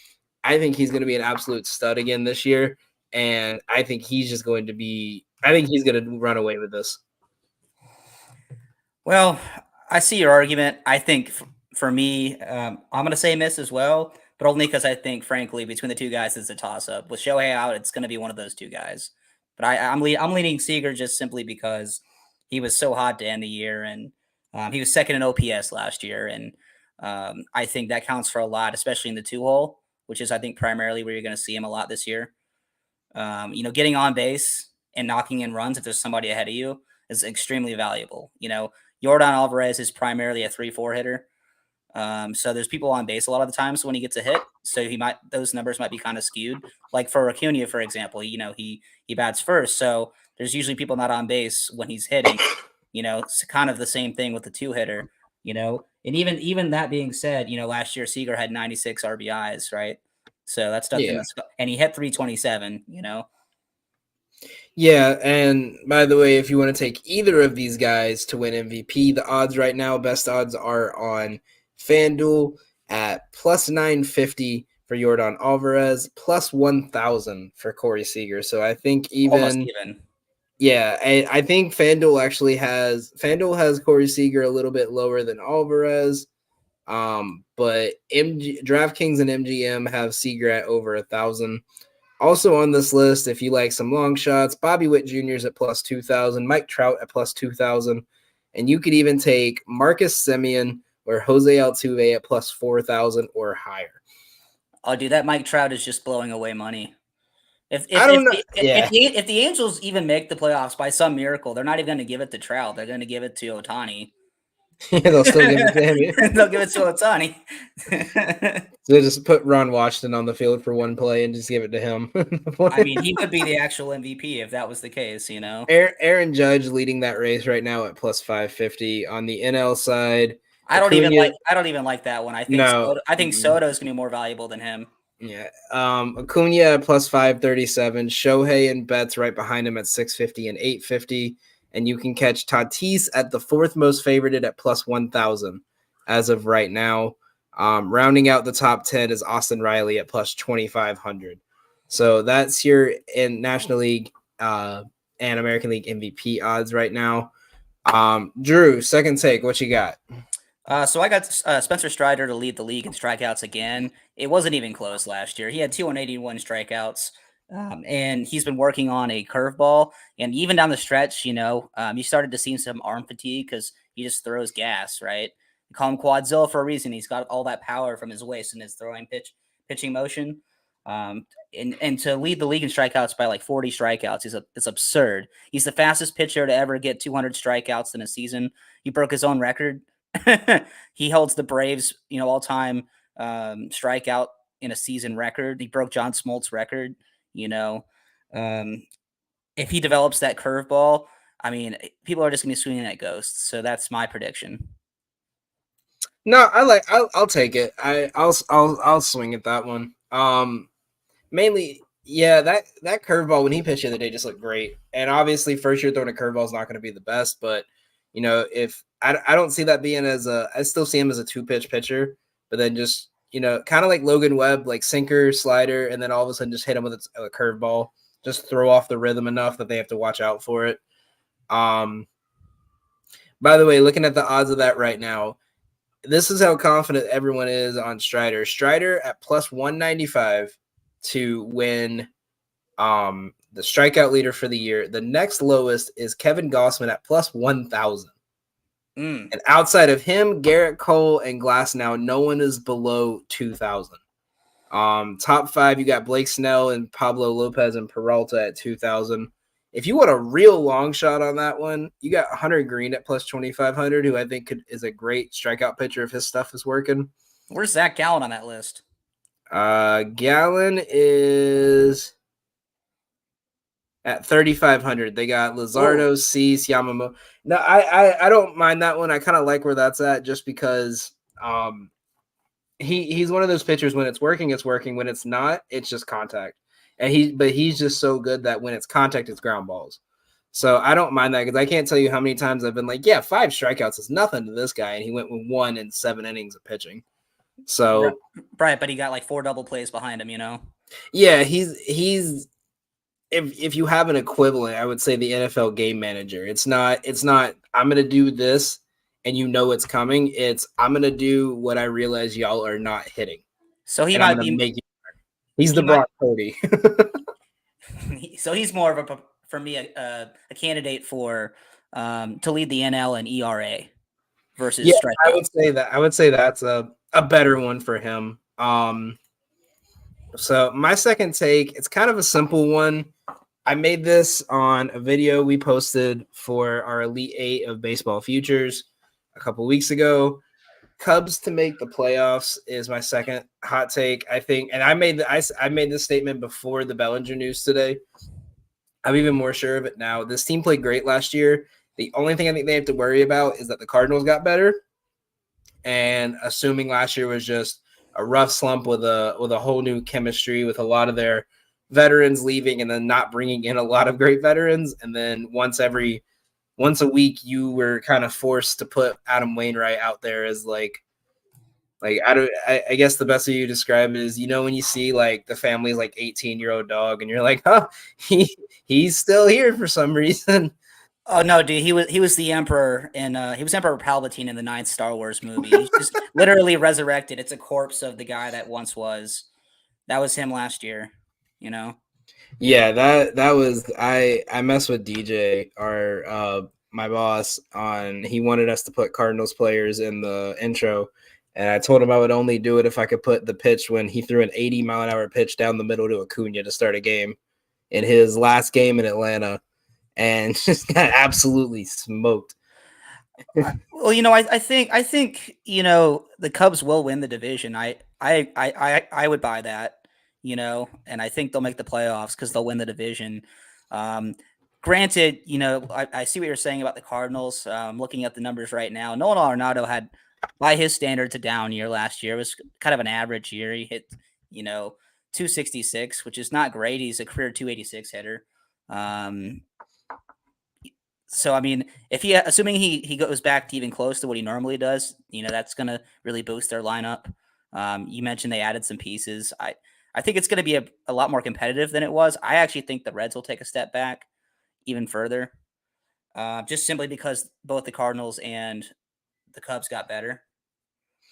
I think he's going to be an absolute stud again this year, and I think he's going to run away with this. Well, I see your argument. I think for me, I'm going to say miss as well, but only because I think, frankly, between the two guys, it's a toss-up. With Shohei out, it's going to be one of those two guys. But I'm leaning Seager just simply because he was so hot to end the year, and he was second in OPS last year, and I think that counts for a lot, especially in the 2-hole, which is, I think, primarily where you're going to see him a lot this year. Getting on base and knocking in runs if there's somebody ahead of you is extremely valuable. Yordan Alvarez is primarily a 3-4 hitter. So there's people on base a lot of the times when he gets a hit. So those numbers might be kind of skewed. Like for Acuna, for example, he bats first. So there's usually people not on base when he's hitting. It's kind of the same thing with the 2-hitter. And even that being said, last year Seager had 96 RBIs, right? So that's stuff. Yeah. And he hit 327. Yeah, and by the way, if you want to take either of these guys to win MVP, the odds right now, best odds are on FanDuel at plus 950 for Yordan Alvarez, plus 1,000 for Corey Seager. So I think almost even. Yeah, I think FanDuel actually has Corey Seager a little bit lower than Alvarez. But DraftKings and MGM have Seager at over 1,000. Also on this list, if you like some long shots, Bobby Witt Jr. is at plus 2,000, Mike Trout at plus 2,000, and you could even take Marcus Semien or Jose Altuve at plus 4,000 or higher. Oh, dude, that Mike Trout is just blowing away money. If the Angels even make the playoffs by some miracle, they're not even going to give it to Trout. They're going to give it to Ohtani. They'll still give it to him. They'll give it to Ohtani. So they just put Ron Washington on the field for one play and just give it to him. I mean, he would be the actual MVP if that was the case, Aaron Judge leading that race right now at plus 550 on the NL side. I don't even like that one. I think Soto is going to be more valuable than him. Yeah. Acuna at plus 537. Shohei and Betts right behind him at 650 and 850. And you can catch Tatis at the 4th most favorited at plus 1,000 as of right now. Rounding out the top 10 is Austin Riley at plus 2,500. So that's your National League and American League MVP odds right now. Drew, second take, what you got? So I got Spencer Strider to lead the league in strikeouts again. It wasn't even close last year. He had 281 strikeouts, and he's been working on a curveball. And even down the stretch, you started to see some arm fatigue because he just throws gas, right? We call him Quadzilla for a reason. He's got all that power from his waist and his pitching motion. And to lead the league in strikeouts by like 40 strikeouts it's absurd. He's the fastest pitcher to ever get 200 strikeouts in a season. He broke his own record. He holds the Braves, all-time strikeout in a season record. He broke John Smoltz' record. If he develops that curveball, I mean, people are just going to be swinging at ghosts. So that's my prediction. No, I'll take it. I'll swing at that one. Mainly, yeah, that curveball when he pitched the other day just looked great. And obviously, first year throwing a curveball is not going to be the best, but if I don't see that being I still see him as a 2-pitch pitcher, but then just kind of like Logan Webb, like sinker, slider, and then all of a sudden just hit him with a curveball, just throw off the rhythm enough that they have to watch out for it. By the way, looking at the odds of that right now, this is how confident everyone is on Strider. Strider at plus 195 to win the strikeout leader for the year. The next lowest is Kevin Gossman at plus 1,000. And outside of him, Garrett Cole and Glasnow, no one is below 2,000. Top 5, you got Blake Snell and Pablo Lopez and Peralta at 2,000. If you want a real long shot on that one, you got Hunter Green at plus 2,500, who I think is a great strikeout pitcher if his stuff is working. Where's Zach Gallen on that list? Gallen is At 3,500, they got Oh, Luzardo, Cease, Yamamoto. No, I don't mind that one. I kind of like where that's at, just because he's one of those pitchers. When it's working, it's working. When it's not, it's just contact. And he's just so good that when it's contact, it's ground balls. So I don't mind that, because I can't tell you how many times I've been like, yeah, 5 strikeouts is nothing to this guy, and he went with 1 in 7 innings of pitching. So right, but he got like 4 double plays behind him, you know. yeah, he's if you have an equivalent, I would say the NFL game manager. It's not I'm gonna do this and you know it's coming. It's I'm gonna do what I realize y'all are not hitting, So he and I'm might gonna be make you. He's he the might Brock Purdy. so he's more of a for me a candidate for to lead the NL in ERA versus Yeah, I strikeout. would say that. I would say that's a better one for him. So my second take, it's kind of a simple one. I made this on a video we posted for our Elite Eight of baseball futures a couple weeks ago. Cubs to make the playoffs is my second hot take. I think, and I made this statement before the Bellinger news today. I'm even more sure of it now. This team played great last year. The only thing I think they have to worry about is that the Cardinals got better, and assuming last year was just a rough slump with a whole new chemistry with a lot of their veterans leaving and then not bringing in a lot of great veterans, and then once a week you were kind of forced to put Adam Wainwright out there as I guess the best way you describe it is, when you see like the family's like 18-year-old dog and you're like, huh, he's still here for some reason. Oh no, dude, he was the Emperor, and he was Emperor Palpatine in the 9th Star Wars movie. He's just literally resurrected. It's a corpse of the guy that once was. That was him last year, you know. Yeah, that was I messed with DJ, our my boss, on he wanted us to put Cardinals players in the intro, and I told him I would only do it if I could put the pitch when he threw an 80-mile-an-hour pitch down the middle to Acuna to start a game in his last game in Atlanta, and just got absolutely smoked. Well, I think the Cubs will win the division. I would buy that, and I think they'll make the playoffs because they'll win the division. Um, Granted, I see what you're saying about the Cardinals. Looking at the numbers right now, Nolan Arenado had, by his standards, a down year last year. It was kind of an average year. He hit, 266, which is not great. He's a career 286 hitter. Um, so I mean, if assuming he goes back to even close to what he normally does, that's gonna really boost their lineup. You mentioned they added some pieces. I think it's gonna be a lot more competitive than it was. I actually think the Reds will take a step back even further, just simply because both the Cardinals and the Cubs got better.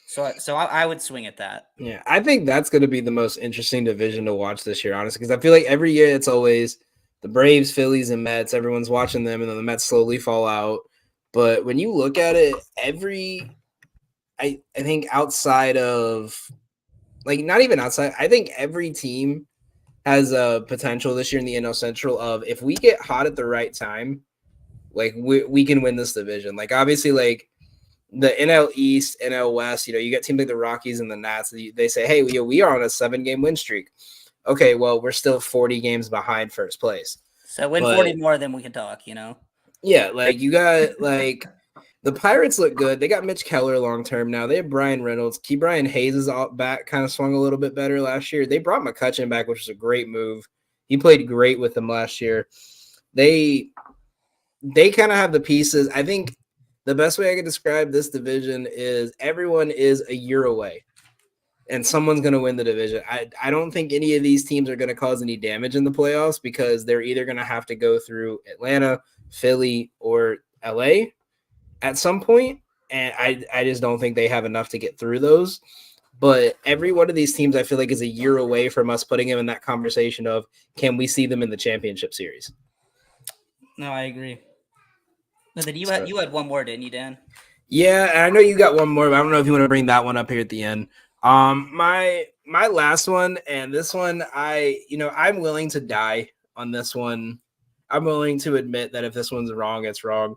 So I would swing at that. Yeah, I think that's going to be the most interesting division to watch this year, honestly, because I feel like every year it's always the Braves, Phillies, and Mets. Everyone's watching them, and then the Mets slowly fall out. But when you look at it, I think outside of, like, not even outside, I think every team has a potential this year in the NL Central of, if we get hot at the right time, like we can win this division. Like, obviously, like the NL East, NL West, you get teams like the Rockies and the Nats. They say, hey, we are on a 7-game win streak. Okay, well, we're still 40 games behind first place. So win 40 more, then we can talk. Yeah, like you got like the Pirates look good. They got Mitch Keller long term now. They have Brian Reynolds. Brian Hayes is back, kind of swung a little bit better last year. They brought McCutchen back, which was a great move. He played great with them last year. They kind of have the pieces. I think the best way I could describe this division is everyone is a year away, and someone's going to win the division. I don't think any of these teams are going to cause any damage in the playoffs, because they're either going to have to go through Atlanta, Philly, or LA at some point, and I just don't think they have enough to get through those. But every one of these teams, I feel like, is a year away from us putting them in that conversation of, can we see them in the championship series? No, I agree. No, then you had one more, didn't you, Dan? Yeah, and I know you got one more, but I don't know if you want to bring that one up here at the end. My last one, and this one, I'm willing to die on this one. I'm willing to admit that if this one's wrong, it's wrong.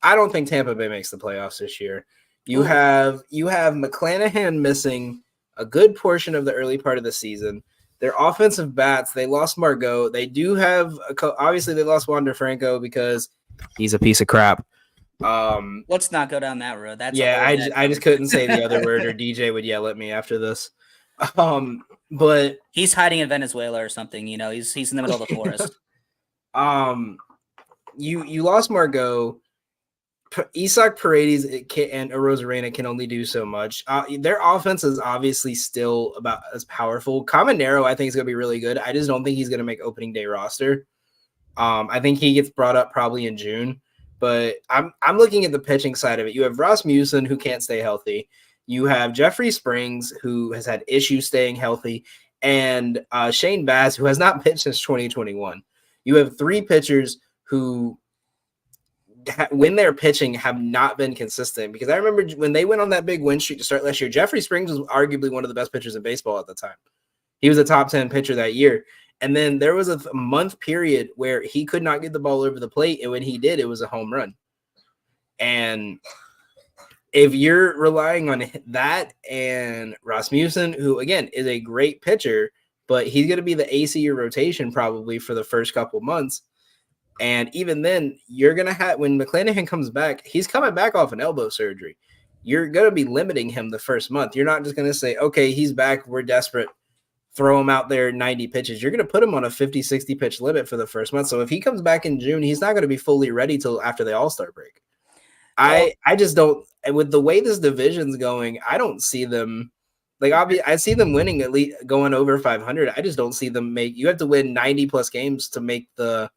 I don't think Tampa Bay makes the playoffs this year. You have McClanahan missing a good portion of the early part of the season. Their offensive bats, they lost Margot. They do have obviously they lost Wander Franco because he's a piece of crap. Let's not go down that road. That's yeah, I just couldn't say the other word, or DJ would yell at me after this. But he's hiding in Venezuela or something. You know, he's in the middle of the forest. You lost Margot. Isak Paredes and Rosarena can only do so much. Their offense is obviously still about as powerful. Caminero, I think, is going to be really good. I just don't think he's going to make opening day roster. I think he gets brought up probably in June. But I'm looking at the pitching side of it. You have Rasmussen, who can't stay healthy. You have Jeffrey Springs, who has had issues staying healthy, and Shane Bass, who has not pitched since 2021. You have three pitchers who, when they're pitching, have not been consistent. Because I remember when they went on that big win streak to start last year, Jeffrey Springs was arguably one of the best pitchers in baseball at the time. He was a top 10 pitcher that year. And then there was a month period where he could not get the ball over the plate. And when he did, it was a home run. And if you're relying on that and Rasmussen, who, again, is a great pitcher, but he's going to be the ace of your rotation probably for the first couple months. And even then, you're going to have, when McClanahan comes back, he's coming back off an elbow surgery. You're going to be limiting him the first month. You're not just going to say, okay, he's back, we're desperate, throw him out there 90 pitches. You're going to put him on a 50, 60 pitch limit for the first month. So if he comes back in June, he's not going to be fully ready till after the All-Star break. I just don't, with the way this division's going, I don't see them, like, obviously, I see them winning at least going over 500. I just don't see them you have to win 90 plus games to make the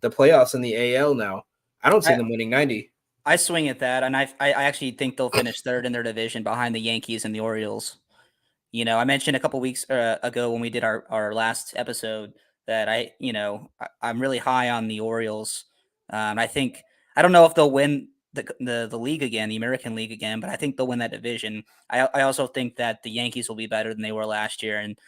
playoffs in the AL now. I don't see them winning 90. I swing at that, and I actually think they'll finish third in their division behind the Yankees and the Orioles. You know, I mentioned a couple weeks ago when we did our last episode that I'm really high on the Orioles. I think, I don't know if they'll win the league again, the American League again, but I think they'll win that division. I also think that the Yankees will be better than they were last year, and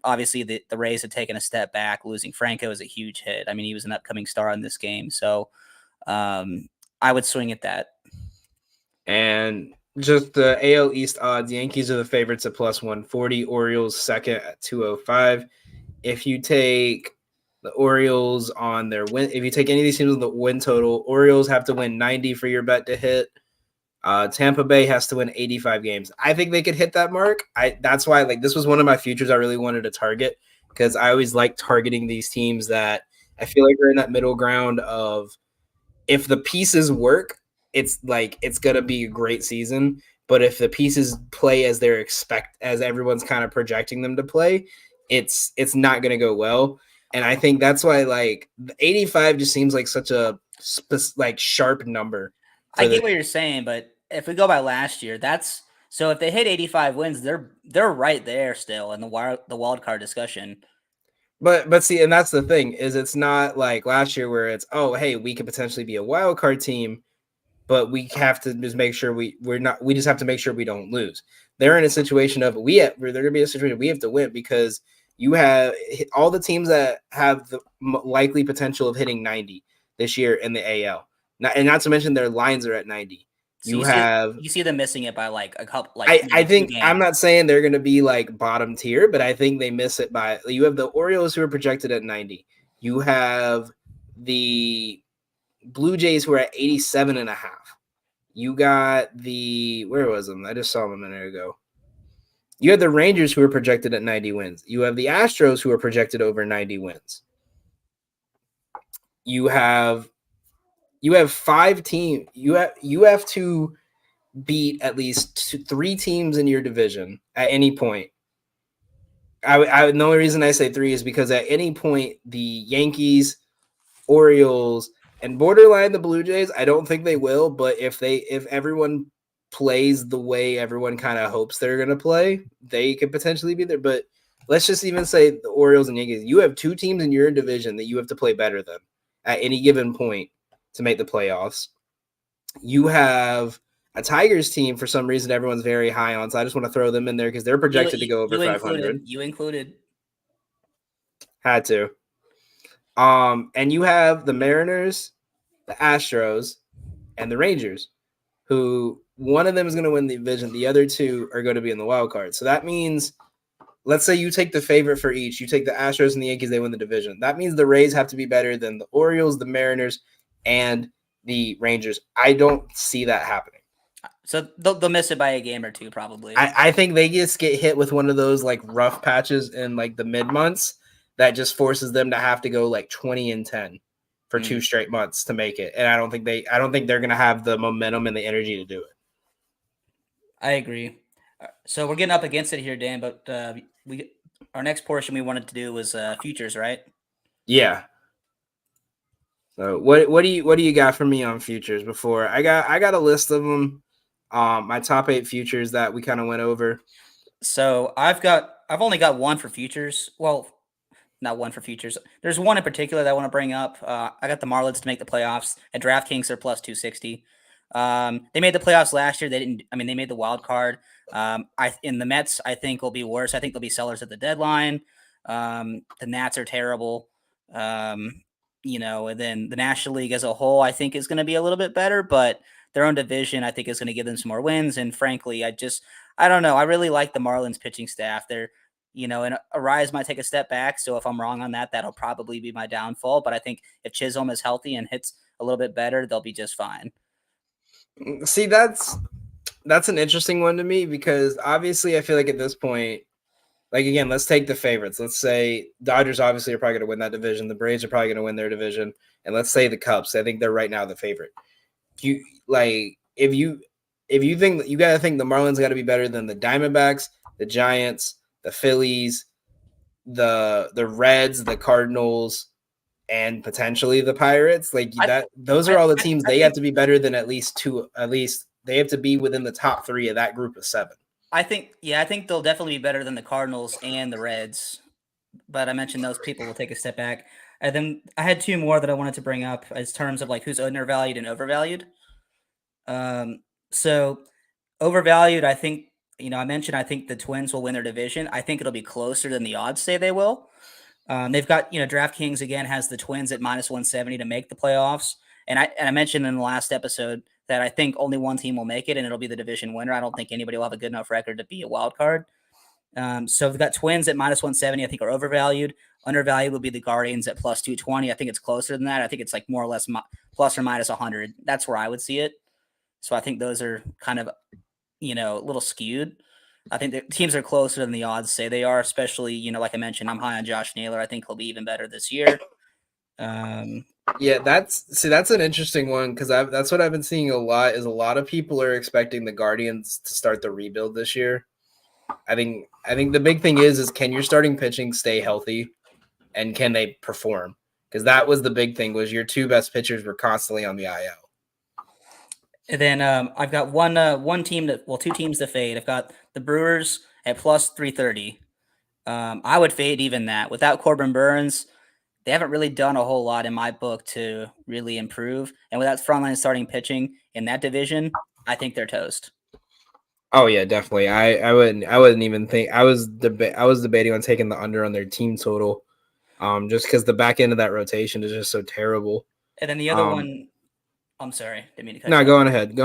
obviously the Rays have taken a step back. Losing Franco is a huge hit. I mean, he was an upcoming star in this game, so I would swing at that. And just the AL East odds, Yankees are the favorites at plus 140, Orioles second at 205. If you take the Orioles on their win, if you take any of these teams on the win total, Orioles have to win 90 for your bet to hit. Tampa Bay has to win 85 games. I think they could hit that mark. That's why, like, this was one of my futures I really wanted to target, because I always like targeting these teams that I feel like are in that middle ground of, if the pieces work, it's going to be a great season. But if the pieces play as as everyone's kind of projecting them to play, it's not going to go well. And I think that's why, like, 85 just seems like such a sharp number. I get what you're saying, but if we go by last year, so if they hit 85 wins, they're right there still in the wild card discussion. But see, and that's the thing, is it's not like last year where it's, oh, hey, we could potentially be a wild card team, but we have to just make sure we just have to make sure we don't lose. They're in a situation of they're going to be a situation we have to win, because you have all the teams that have the likely potential of hitting 90 this year in the AL. Not to mention their lines are at 90. So you see them missing it by like a couple. I think I'm not saying they're going to be like bottom tier, but I think they miss it by. You have the Orioles who are projected at 90. You have the Blue Jays who are at 87.5. You got where was them? I just saw them a minute ago. You had the Rangers who are projected at 90 wins. You have the Astros who are projected over 90 wins. You have 5 teams. You have to beat at least 3 teams in your division at any point. The only reason I say 3 is because at any point the Yankees, Orioles, and borderline the Blue Jays, I don't think they will, but if everyone plays the way everyone kind of hopes they're going to play, they could potentially be there. But let's just even say the Orioles and Yankees, you have 2 teams in your division that you have to play better than at any given point to make the playoffs. You have a Tigers team, for some reason, everyone's very high on, so I just want to throw them in there because they're projected to go over 500. You included. Had to. And you have the Mariners, the Astros, and the Rangers, who one of them is going to win the division. The other 2 are going to be in the wild card. So that means let's say you take the favorite for each. You take the Astros and the Yankees, they win the division. That means the Rays have to be better than the Orioles, the Mariners, and the Rangers. I don't see that happening. So they'll miss it by a game or two, probably. I think they just get hit with one of those like rough patches in like the mid months that just forces them to have to go like 20-10 for 2 straight months to make it. And I don't think they're gonna have the momentum and the energy to do it. I agree. So we're getting up against it here, Dan. But our next portion we wanted to do was futures, right? Yeah. So what do you got for me on futures? Before I got a list of them. My top 8 futures that we kind of went over. So I've only got one for futures. Well, not one for futures. There's one in particular that I want to bring up. I got the Marlins to make the playoffs at DraftKings. They're plus 260. They made the playoffs last year. They didn't. I mean, they made the wild card. In the Mets, I think will be worse. I think they'll be sellers at the deadline. The Nats are terrible. And then the National League as a whole, I think is going to be a little bit better, but their own division, I think, is going to give them some more wins. And frankly, I don't know. I really like the Marlins pitching staff. They're, and Arise might take a step back. So if I'm wrong on that, that'll probably be my downfall. But I think if Chisholm is healthy and hits a little bit better, they'll be just fine. See, that's an interesting one to me because obviously I feel like at this point, like again, let's take the favorites. Let's say Dodgers obviously are probably going to win that division. The Braves are probably going to win their division. And let's say the Cubs. I think they're right now the favorite. If you think you got to think the Marlins got to be better than the Diamondbacks, the Giants, the Phillies, the Reds, the Cardinals, and potentially the Pirates. Those are all the teams they have to be better than at least they have to be within the top 3 of that group of 7. I think they'll definitely be better than the Cardinals and the Reds. But I mentioned those people will take a step back. And then I had 2 more that I wanted to bring up as terms of like who's undervalued and overvalued. So overvalued, I think, I mentioned I think the Twins will win their division. I think it'll be closer than the odds say they will. They've got, DraftKings again has the Twins at minus 170 to make the playoffs. And I mentioned in the last episode that I think only one team will make it, and it'll be the division winner. I don't think anybody will have a good enough record to be a wild card. So we've got Twins at minus 170, I think are overvalued. Undervalued would be the Guardians at plus 220. I think it's closer than that. I think it's like more or less plus or minus 100. That's where I would see it. So I think those are kind of, a little skewed. I think the teams are closer than the odds say they are, especially, like I mentioned, I'm high on Josh Naylor. I think he'll be even better this year. Yeah, that's an interesting one because that's what I've been seeing a lot is a lot of people are expecting the Guardians to start the rebuild this year. I think the big thing is can your starting pitching stay healthy and can they perform? Because that was the big thing was your 2 best pitchers were constantly on the IL. And then I've got two teams to fade. I've got the Brewers at plus 330. I would fade even that. Without Corbin Burns, they haven't really done a whole lot in my book to really improve. And without frontline starting pitching in that division, I think they're toast. Oh yeah, definitely. I wouldn't even think I was debating on taking the under on their team total. Just because the back end of that rotation is just so terrible. And then the other one, I'm sorry, didn't mean to cut No, you go off. on ahead.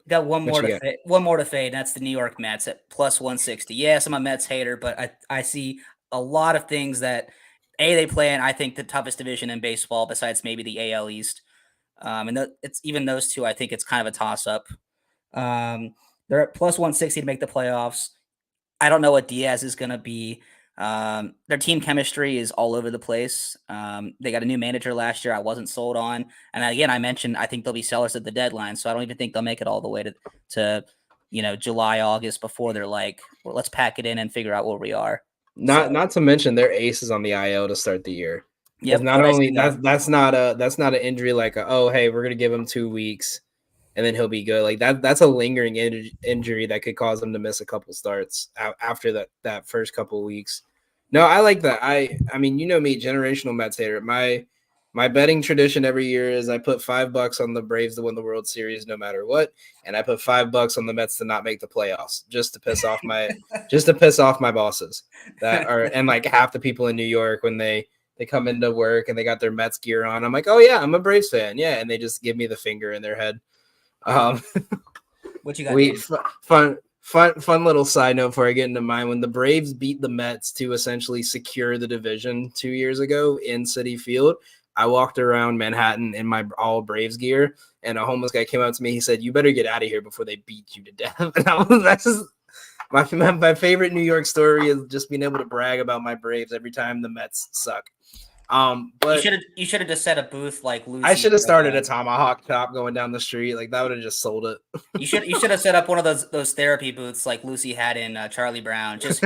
Got one more to fade. And that's the New York Mets at plus 160. Yes, I'm a Mets hater, but I see a lot of things that they play in, I think, the toughest division in baseball besides maybe the AL East. It's even those two, I think it's kind of a toss-up. They're at plus 160 to make the playoffs. I don't know what Diaz is going to be. Their team chemistry is all over the place. They got a new manager last year I wasn't sold on. And again, I mentioned I think they'll be sellers at the deadline, so I don't even think they'll make it all the way to July, August before they're like, well, let's pack it in and figure out where we are. Not to mention their ace is on the IL to start the year. Yep. Not only that's not an injury like hey, we're gonna give him 2 weeks and then he'll be good. Like that's a lingering injury that could cause him to miss a couple starts after that first couple of weeks. No, I like that. I mean, me, generational Mets hater. My betting tradition every year is I put $5 on the Braves to win the World Series no matter what, and I put $5 on the Mets to not make the playoffs just to piss off my bosses that are and like half the people in New York when they come into work and they got their Mets gear on. I'm like, oh yeah, I'm a Braves fan, yeah, and they just give me the finger in their head. What you got? Fun little side note before I get into mine. When the Braves beat the Mets to essentially secure the division 2 years ago in Citi Field, I walked around Manhattan in my all Braves gear, and a homeless guy came up to me. He said, "You better get out of here before they beat you to death." And that's just my favorite New York story is just being able to brag about my Braves every time the Mets suck. But you should have just set a booth like Lucy. I should have started a tomahawk chop going down the street. Like that would have just sold it. You should have set up one of those therapy booths like Lucy had in Charlie Brown. Just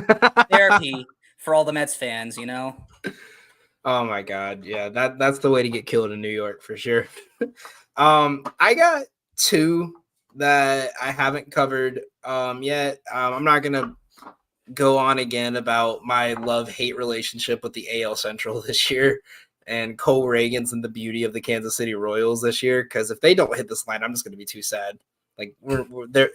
therapy for all the Mets fans, you know. Oh my God, yeah, that's the way to get killed in New York for sure. I got two that I haven't covered yet. I'm not gonna go on again about my love-hate relationship with the AL Central this year and Cole Reagans and the beauty of the Kansas City Royals this year, because if they don't hit this line, I'm just gonna be too sad. Like we're there.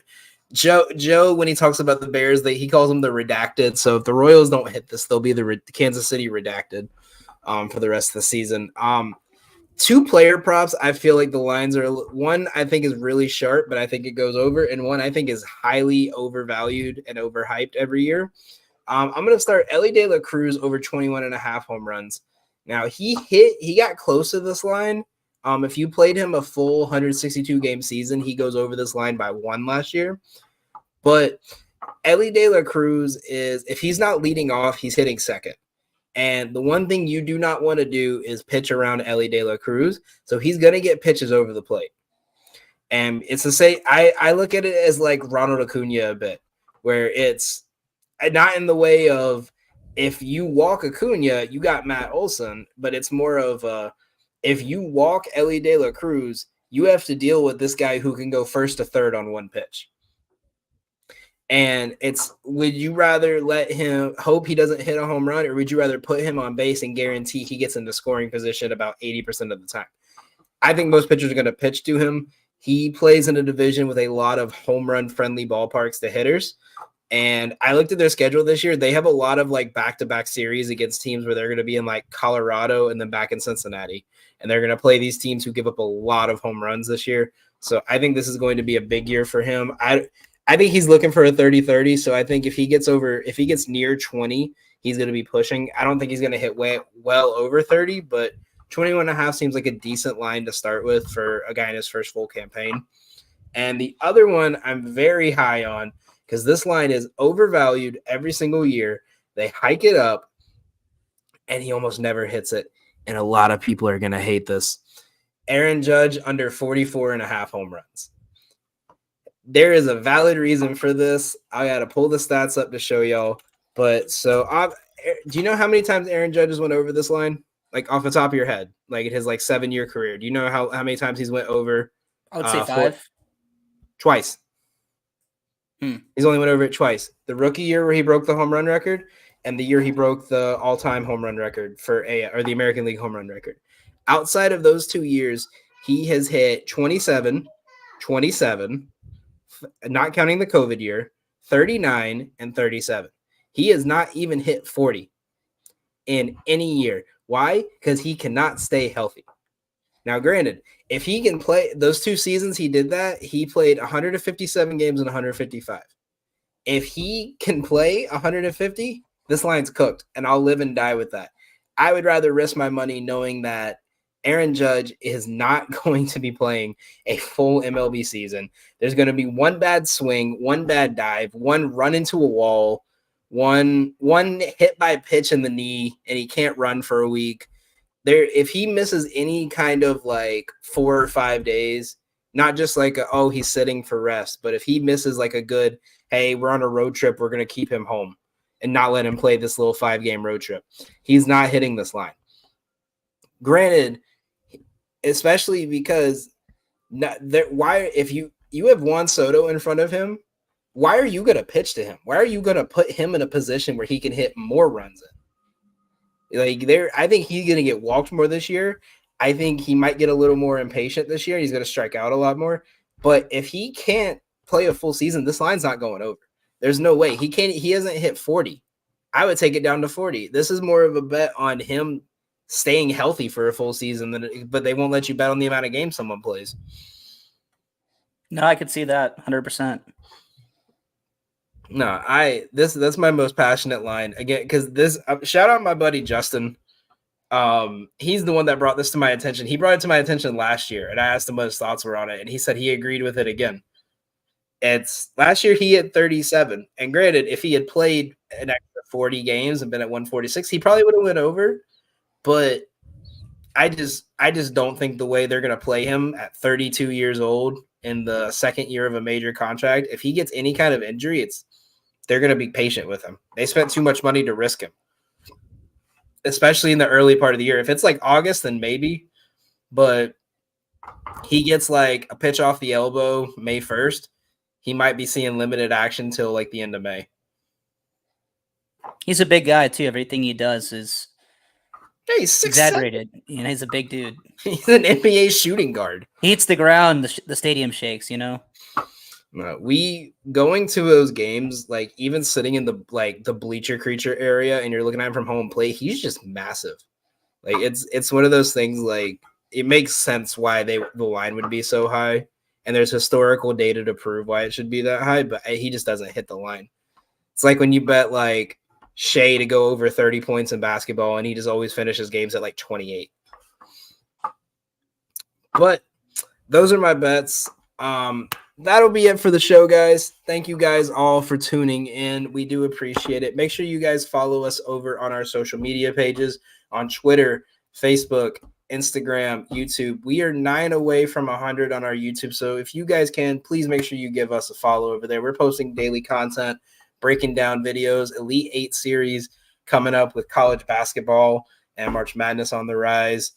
Joe, when he talks about the Bears, he calls them the redacted. So if the Royals don't hit this, they'll be the Kansas City redacted for the rest of the season. Two player props, I feel like the lines are one I think is really sharp, but I think it goes over, and one I think is highly overvalued and overhyped every year. I'm going to start Ellie De La Cruz over 21.5 home runs. Now he got close to this line. If you played him a full 162 game season, he goes over this line by 1 last year. But Ellie De La Cruz is, if he's not leading off, he's hitting second. And the one thing you do not want to do is pitch around Ellie De La Cruz. So he's going to get pitches over the plate. And it's to say, I look at it as like Ronald Acuna a bit, where it's not in the way of if you walk Acuna, you got Matt Olson, but it's more of if you walk Ellie De La Cruz, you have to deal with this guy who can go first to third on one pitch. And it's, would you rather let him hope he doesn't hit a home run, or would you rather put him on base and guarantee he gets into scoring position about 80% of the time? I think most pitchers are going to pitch to him. He plays in a division with a lot of home run friendly ballparks to hitters. And I looked at their schedule this year. They have a lot of like back-to-back series against teams where they're going to be in like Colorado and then back in Cincinnati. And they're going to play these teams who give up a lot of home runs this year. So I think this is going to be a big year for him. I think he's looking for a 30-30. So I think if he gets near 20, he's going to be pushing. I don't think he's going to hit well over 30, but 21.5 seems like a decent line to start with for a guy in his first full campaign. And the other one I'm very high on, because this line is overvalued every single year. They hike it up, and he almost never hits it. And a lot of people are going to hate this. Aaron Judge under 44.5 home runs. There is a valid reason for this. I got to pull the stats up to show y'all. But so, do you know how many times Aaron Judge has went over this line? Like off the top of your head, like in his like 7-year career. Do you know how many times he's went over? I would say 5. Twice. He's only went over it twice. The rookie year where he broke the home run record, and the year he broke the all-time home run record for the American League home run record. Outside of those 2 years, he has hit 27, 27, not counting the COVID year, 39, and 37. He has not even hit 40 in any year. Why? Because he cannot stay healthy. Now, granted, if he can play those 2 seasons he did that, he played 157 games and 155. If he can play 150, this line's cooked, and I'll live and die with that. I would rather risk my money knowing that Aaron Judge is not going to be playing a full MLB season. There's going to be one bad swing, one bad dive, one run into a wall, one hit by pitch in the knee, and he can't run for a week. If he misses any kind of like 4 or 5 days, not just like he's sitting for rest, but if he misses like a good, hey, we're on a road trip, we're going to keep him home and not let him play this little 5-game road trip, he's not hitting this line. Granted, especially because if you have Juan Soto in front of him, why are you going to pitch to him? Why are you going to put him in a position where he can hit more runs in? I think he's going to get walked more this year. I think he might get a little more impatient this year. He's going to strike out a lot more. But if he can't play a full season, this line's not going over. There's no way. He hasn't hit 40. I would take it down to 40. This is more of a bet on him staying healthy for a full season, but they won't let you bet on the amount of games someone plays. No, I could see that 100%. No, that's my most passionate line again because this shout out my buddy Justin. He's the one that brought this to my attention. He brought it to my attention last year, and I asked him what his thoughts were on it, and he said he agreed with it again. It's last year he had 37, and granted, if he had played an extra 40 games and been at 146, he probably would have went over. But I just don't think the way they're gonna play him at 32 years old in the second year of a major contract, if he gets any kind of injury, they're gonna be patient with him. They spent too much money to risk him, especially in the early part of the year. If it's like August, then maybe, but he gets like a pitch off the elbow May 1st, he might be seeing limited action till like the end of May. He's a big guy too. Everything he does is he's exaggerated. You know, he's a big dude. He's an NBA shooting guard. He hits the ground, the stadium shakes. You know. We going to those games, like even sitting in the bleacher creature area, and you're looking at him from home plate. He's just massive. Like it's one of those things. Like it makes sense why the line would be so high, and there's historical data to prove why it should be that high. But he just doesn't hit the line. It's like when you bet like Shea to go over 30 points in basketball, and he just always finishes games at like 28. But those are my bets. That'll be it for the show, guys. Thank you guys all for tuning in. We do appreciate it. Make sure you guys follow us over on our social media pages on Twitter, Facebook, Instagram, YouTube. We are 9 away from 100 on our YouTube. So if you guys can, please make sure you give us a follow over there. We're posting daily content, breaking down videos, Elite 8 series coming up with college basketball and March Madness on the rise.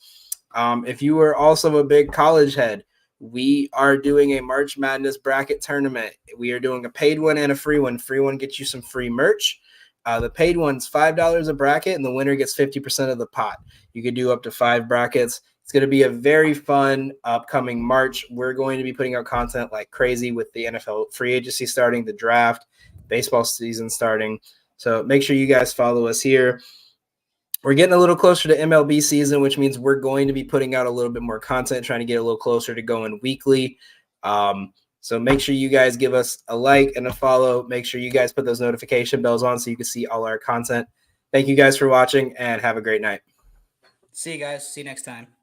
If you are also a big college head, we are doing a March Madness bracket tournament. We are doing a paid one and a free one. Free one gets you some free merch. The paid one's $5 a bracket, and the winner gets 50% of the pot. You could do up to 5 brackets. It's going to be a very fun upcoming March. We're going to be putting out content like crazy with the NFL free agency starting, the draft, baseball season starting. So make sure you guys follow us here. We're getting a little closer to MLB season, which means we're going to be putting out a little bit more content, trying to get a little closer to going weekly. So make sure you guys give us a like and a follow. Make sure you guys put those notification bells on so you can see all our content. Thank you guys for watching, and have a great night. See you guys. See you next time.